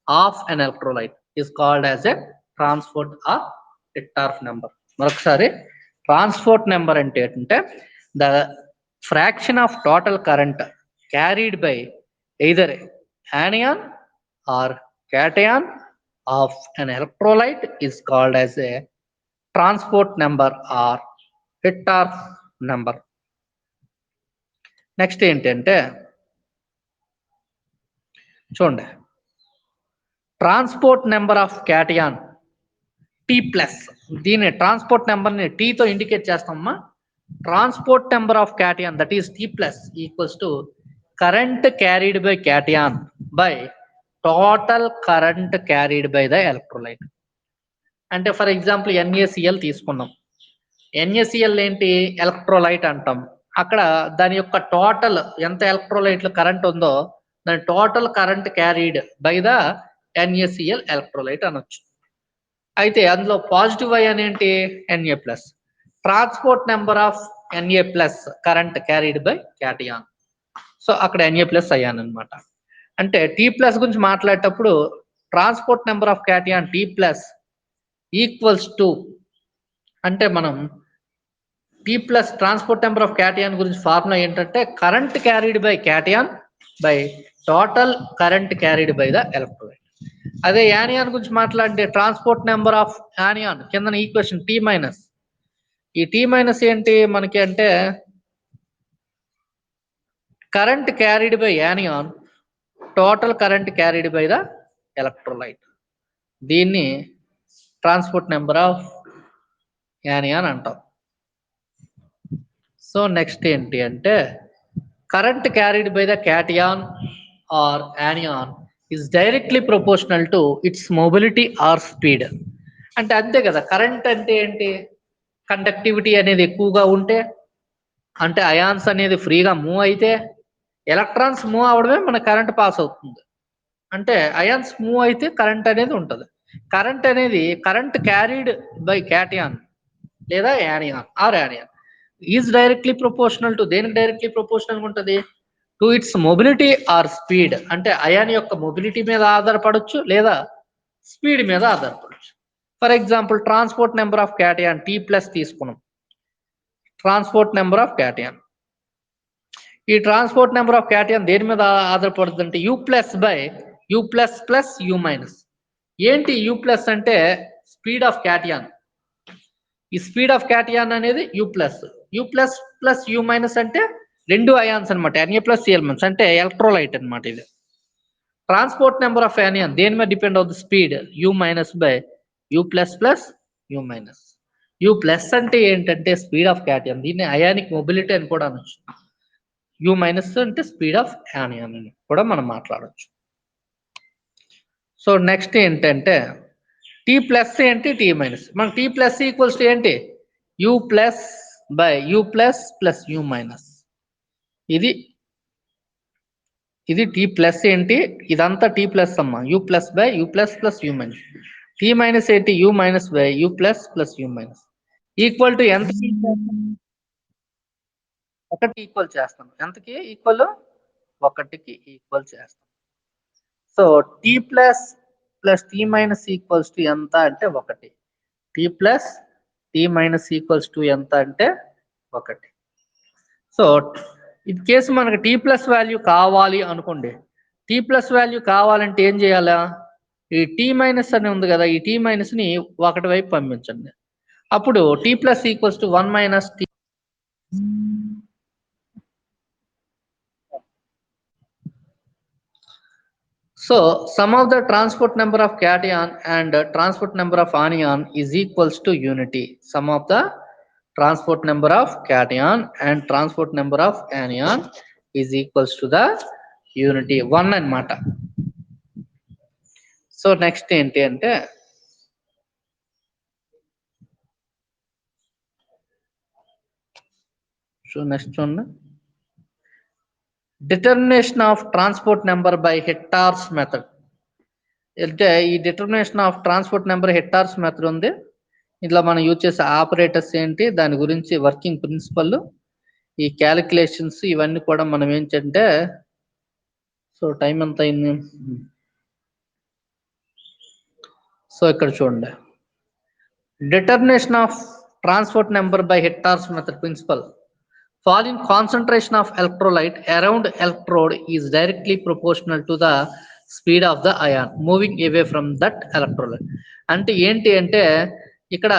of an electrolyte is called as a transport or Hittorf number. మరొకసారి transport number అంటే ఏంటంటే the fraction of total current carried by either anion or cation of an electrolyte is called as a transport number or Hittorf number. Next ఏంటంటే చూడండి, transport number of cation T plus. దీని transport నెంబర్ని టీతో indicate చేస్తామమ్మా. Transport number of cation that is T plus equals to current carried by cation by total current carried by the electrolyte. అంటే for example NaCl తీసుకున్నాం. NaCl ఏంటి, electrolyte అంటాం. అక్కడ దాని యొక్క టోటల్ ఎంత ఎలక్ట్రోలైట్లు కరెంట్ ఉందో దాని total current carried by the NaCl electrolyte అనొచ్చు. అయితే అందులో పాజిటివ్ అయాన్ ఏంటి, Na plus. Transport number of Na plus current carried by cation. So అక్కడ Na ప్లస్ అయాన్ అనమాట. అంటే T ప్లస్ గురించి మాట్లాడేటప్పుడు transport number of cation T plus equals to, అంటే మనం T plus transport number of cation గురించి formula ఏంటంటే current carried by cation by total current carried by the electrolyte. అదే anion గురించి మాట్లాడితే ట్రాన్స్పోర్ట్ నెంబర్ ఆఫ్ యానియాన్ కింద equation T minus. ఈ T minus ఏంటి మనకి అంటే current carried by anion total current carried by the electrolyte. దీన్ని transport number of anion అంటాం. సో నెక్స్ట్ ఏంటి అంటే current carried by the cation or anion is directly proportional to its mobility or speed. అంటే అంతే కదా, current అంటే ఏంటి, conductivity అనేది ఎక్కువగా ఉంటే, అంటే అయాన్స్ అనేది ఫ్రీగా మూవ్ అయితే ఎలక్ట్రాన్స్ మూవ్ అవడమే మన కరెంట్ పాస్ అవుతుంది. అంటే అయాన్స్ మూవ్ అయితే కరెంట్ అనేది ఉంటుంది. కరెంట్ అనేది కరెంట్ క్యారీడ్ బై క్యాటియాన్ లేదా anion or anion is directly proportional to, దేనికి డైరెక్ట్లీ ప్రపోర్షనల్ ఉంటుంది, to its mobility or speed. అంటే అయాన్ యొక్క మొబిలిటీ మీద ఆధారపడవచ్చు లేదా స్పీడ్ మీద ఆధారపడవచ్చు. For example transport number of cation T plus తీసుకున్నాం. ట్రాన్స్పోర్ట్ నెంబర్ ఆఫ్ క్యాటియాన్, ఈ ట్రాన్స్పోర్ట్ నెంబర్ ఆఫ్ క్యాటియాన్ దేని మీద ఆధారపడుతుంది అంటే U plus by U plus plus U minus. ఏంటి U ప్లస్ అంటే స్పీడ్ ఆఫ్ క్యాటియాన్. ఈ స్పీడ్ ఆఫ్ క్యాటియాన్ అనేది U plus plus U minus అంటే రెండు అయాన్స్ అనమాట, Na ప్లస్ Cl మైనస్ అంటే ఎలక్ట్రోలైట్ అనమాట. ఇది ట్రాన్స్పోర్ట్ నెంబర్ ఆఫ్ యానియాన్ దేని మీద డిపెండ్ అవుతుంది, speed U minus by U plus plus U minus. U plus అంటే ఏంటంటే స్పీడ్ ఆఫ్ క్యాటియాన్, దీన్ని అయానిక్ మొబిలిటీ అని కూడా అనొచ్చు. U మైనస్ అంటే స్పీడ్ ఆఫ్ యానియాన్ అని కూడా మనం మాట్లాడవచ్చు. సో నెక్స్ట్ ఏంటంటే T ప్లస్ ఏంటి, T మైనస్. మనకి T ప్లస్ ఈక్వల్స్ టు ఏంటి, U plus by U plus plus U minus. ఇది T ప్లస్ ఏంటి, ఇదంతా T ప్లస్ అమ్మా, U plus by U plus plus U minus. T minus ఏంటి, U minus by U plus plus U minus equal to ఎంత, ఒకటి equal చేస్తాం. ఎంతకి equal, ఒకటికి ఈక్వల్ చేస్తాం. So T plus plus T minus equals to ఎంత అంటే ఒకటి. T plus T minus equals to ఎంత అంటే ఒకటి. సో ఇన్ కేసు మనకు T ప్లస్ వాల్యూ కావాలి అనుకోండి, T ప్లస్ వాల్యూ కావాలంటే ఏం చేయాలా, ఈ T మైనస్ అని ఉంది కదా, ఈ T మైనస్ ని ఒకటి వైపు పంపించండి. అప్పుడు T plus equals to 1 minus T. So sum of the transport number of cation and transport number of anion is equals to unity. Sum of the transport number of cation and transport number of anion is equals to the unity 1 అన్నమాట. So next ఏంటి అంటే next చూడండి, determination of transport number by hectares method. అంటే ఈ determination of transport number hectares method ఉంది. ఇందులో మనం use చేసే ఆపరేటర్స్ ఏంటి, దాని గురించి వర్కింగ్ ప్రిన్సిపల్, ఈ క్యాలిక్యులేషన్స్ ఇవన్నీ కూడా మనం ఏంటంటే, సో టైం ఎంత అయింది, సో ఇక్కడ చూడండి, determination of transport number by hectares method principle. Fall in concentration of electrolyte around electrode is directly proportional to the speed of the ion moving away from that electrolyte. అంటే ఏంటి అంటే ఇక్కడ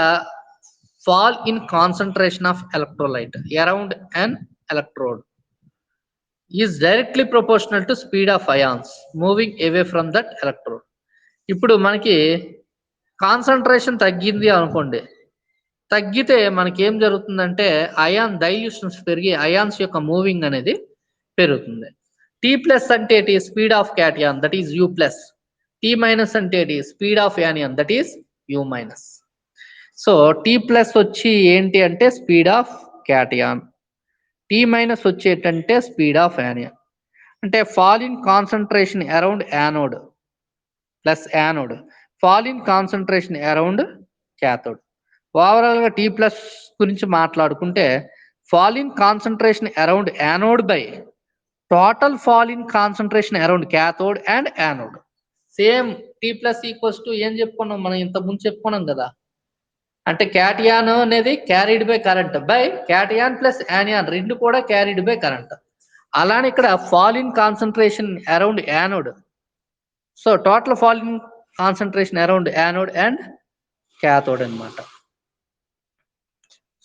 fall in concentration of electrolyte around an electrode is directly proportional to speed of ions moving away from that electrode. ఇప్పుడు మనకి concentration తగ్గింది అనుకోండి, తగ్గితే మనకి ఏం జరుగుతుందంటే అయాన్ డైల్యూషన్స్ పెరిగి అయాన్స్ యొక్క మూవింగ్ అనేది పెరుగుతుంది. టీ ప్లస్ అంటే ఏంటి, speed of cation, that is U plus. T minus అంటే ఏంటి, speed of anion, that is U minus. So T plus వచ్చి ఏంటి అంటే speed of cation, T minus వచ్చేటంటే స్పీడ్ ఆఫ్ యానియన్. అంటే fall in concentration around anode plus anode, fall in concentration around cathode. Overall గా T plus గురించి మాట్లాడుకుంటే fall in concentration around anode by total fall in concentration around cathode and anode. Same T plus equals to ఏం చెప్పుకున్నాం మనం ఇంత ముందు చెప్పుకున్నాం కదా, అంటే క్యాటియాన్ అనేది carried by current by cation plus anion రెండు కూడా క్యారీడ్ బై కరెంట్. అలానే ఇక్కడ fall in concentration around anode, so total fall in concentration around anode and cathode అన్నమాట.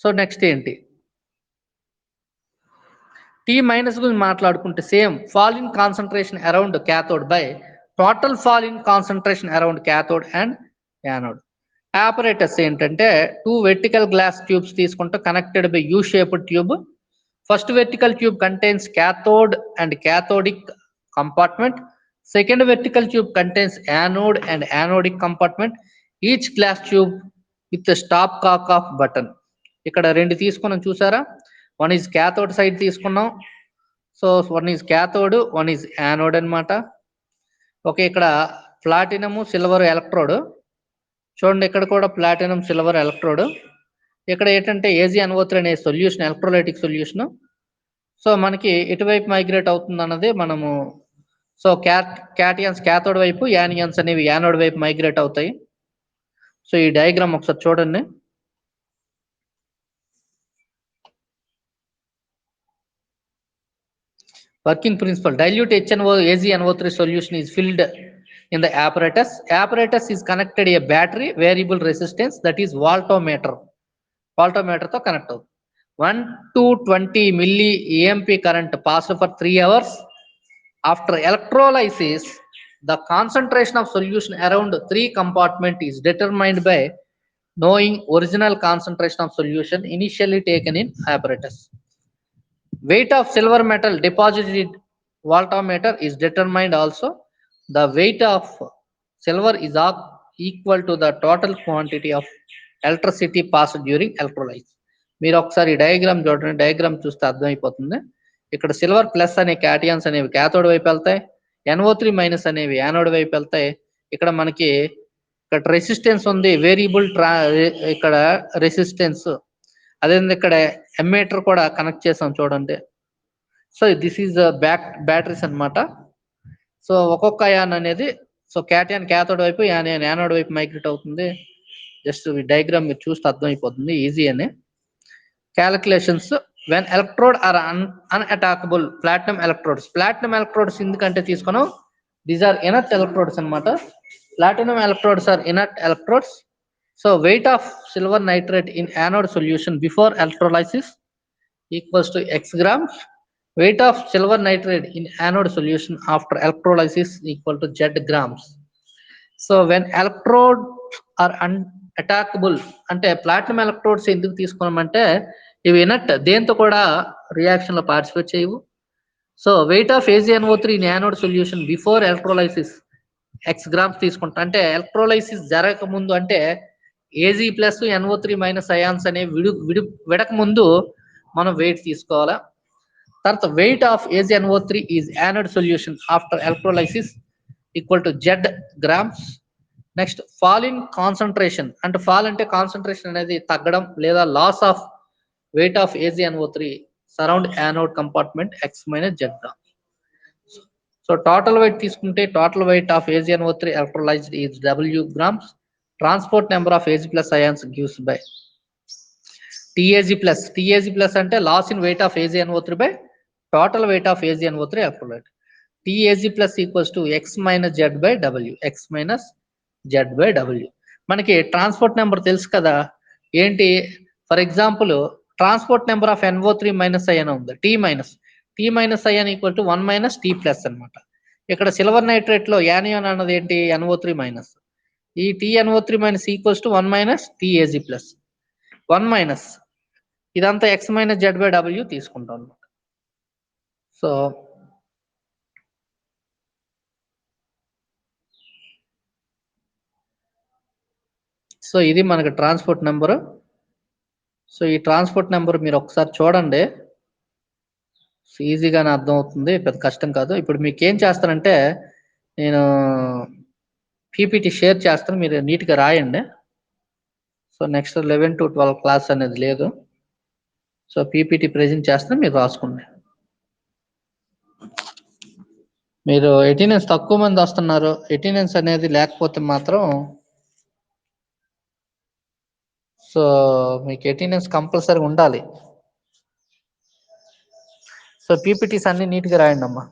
సో నెక్స్ట్ ఏంటి, టీ మైనస్ గురించి మాట్లాడుకుంటే same fall in concentration around cathode by total fall in concentration around cathode and anode. Operators ఏంటంటే 2 vertical glass tubes తీసుకుంటే connected by you shaped tube. First vertical tube contains cathode and cathodic compartment. Second vertical tube contains anode and anodic compartment. Each glass tube with a stopcock of button. ఇక్కడ రెండు తీసుకున్నాం చూసారా, one is cathode side తీసుకున్నాం, so one is cathode, one is anode అనమాట. Okay, ఇక్కడ platinum silver electrode చూడండి, ఇక్కడ కూడా ప్లాటినం సిల్వర్ ఎలక్ట్రోడ్. ఇక్కడ ఏంటంటే AgNO3 అనే సొల్యూషన్, ఎలక్ట్రోలైటిక్ సొల్యూషన్. సో మనకి ఎటువైపు మైగ్రేట్ అవుతుంది అన్నది మనము, సో క్యాటియన్స్ క్యాథోడ్ వైపు, యానియన్స్ అనేవి యానోడ్ వైపు మైగ్రేట్ అవుతాయి. సో ఈ డయాగ్రామ్ ఒకసారి చూడండి. Working principle, dilute AgNO3 solution is filled in the apparatus. Apparatus is connected a battery variable resistance, that is voltmeter. Voltmeter తో కనెక్ట్ అవుతుంది. 1 to 20 milliamp current passed for 3 hours. After electrolysis, the concentration of solution around 3 compartment is determined by knowing original concentration of solution initially taken in apparatus. Weight of silver metal deposited voltmeter is determined also. The weight of silver is equal to the total quantity of electricity passed during electrolysis. మీరు ఒకసారి diagram చూడండి, diagram చూస్తే అర్థమైపోతుంది. ఇక్కడ silver plus అనే క్యాటియన్స్ అనేవి cathode వైపు వెళ్తాయి, NO3 మైనస్ అనేవి యానోడ్ వైపు వెళ్తాయి. ఇక్కడ మనకి ఇక్కడ రెసిస్టెన్స్ ఉంది, వేరియబుల్ ఇక్కడ రెసిస్టెన్స్, అదే ఇక్కడ ఎమ్మీటర్ కూడా కనెక్ట్ చేసాం చూడండి. సో దిస్ ఈజ్ బ్యాటరీస్ అన్నమాట. సో ఒక్కొక్క అయాన్ అనేది, సో క్యాటియన్ క్యాథోడ్ వైపు, యానియన్ యానోడ్ వైపు మైగ్రేట్ అవుతుంది. జస్ట్ ఈ డయాగ్రామ్ మీరు చూస్తే అర్థమైపోతుంది, ఈజీ అని. Calculations, when electrode are unattackable platinum electrodes. Platinum electrodes ఎందుకంటే తీసుకున్నాం, దీస్ ఆర్ ఇనర్ట్ ఎలక్ట్రోడ్స్ అనమాట. Platinum electrodes are inert electrodes. So weight of silver nitrate in anode solution before electrolysis equals to x grams. Weight of silver nitrate in anode solution after electrolysis equal to z grams. So when electrodes are unattackable, అంటే platinum electrodes ఎందుకు తీసుకున్నామంటే ఇవి inert, దేంతో కూడా reaction లో participate చేయవు. So wait of AgNO3 in anode solution before electrolysis x grams తీసుకుంటాం. అంటే ఎలక్ట్రోలైసిస్ జరగక ముందు, అంటే Ag plus NO3 minus ions అనేవి విడక ముందు మనం వెయిట్ తీసుకోవాలా. తర్వాత weight of AgNO3 is anode solution after electrolysis equal to z grams. Next fall in concentration, అంటే ఫాల్ అంటే కాన్సన్ట్రేషన్ అనేది తగ్గడం లేదా loss of weight of AgNO3 surround anode compartment x minus z gram. So total weight తీసుకుంటే total weight of AgNO3 electrolysed is W grams. Transport number of Ag plus ions gives by TAg plus. TAg plus అంటే loss in weight of AgNO3 by total weight of AgNO3 electrolyte. TAg plus equals to x minus z by W. x minus z by W. మనకి transport number తెలుసు కదా, ఏంటి? For example transport number of NO3 minus ion ఉంది, T minus ion equal to 1 minus T plus అనమాట. ఇక్కడ silver nitrate లో anion అన్నది ఏంటి? NO3 minus. ఈ TNO3 minus equals to 1 minus TAg plus 1 minus ఇదంతా x minus z by W తీసుకుంటాం అనమాట. సో ఇది మనకి ట్రాన్స్పోర్ట్ నెంబరు. సో ఈ ట్రాన్స్పోర్ట్ నెంబర్ మీరు ఒకసారి చూడండి, ఈజీగానే అర్థం అవుతుంది, పెద్ద కష్టం కాదు. ఇప్పుడు మీకు ఏం చేస్తానంటే నేను పీపీటీ షేర్ చేస్తాను, మీరు నీట్గా రాయండి. సో నెక్స్ట్ 11 to 12 క్లాస్ అనేది లేదు. సో పీపీటీ ప్రెజెంట్ చేస్తాను, మీరు రాసుకోండి. మీరు అటెండెన్స్ తక్కువ మంది వస్తున్నారు, అటెండెన్స్ అనేది లేకపోతే మాత్రం సో మీకు అటెండెన్స్ కంపల్సరీ ఉండాలి. సో పీపీటీస్ అన్ని నీట్గా రాయండి అమ్మా.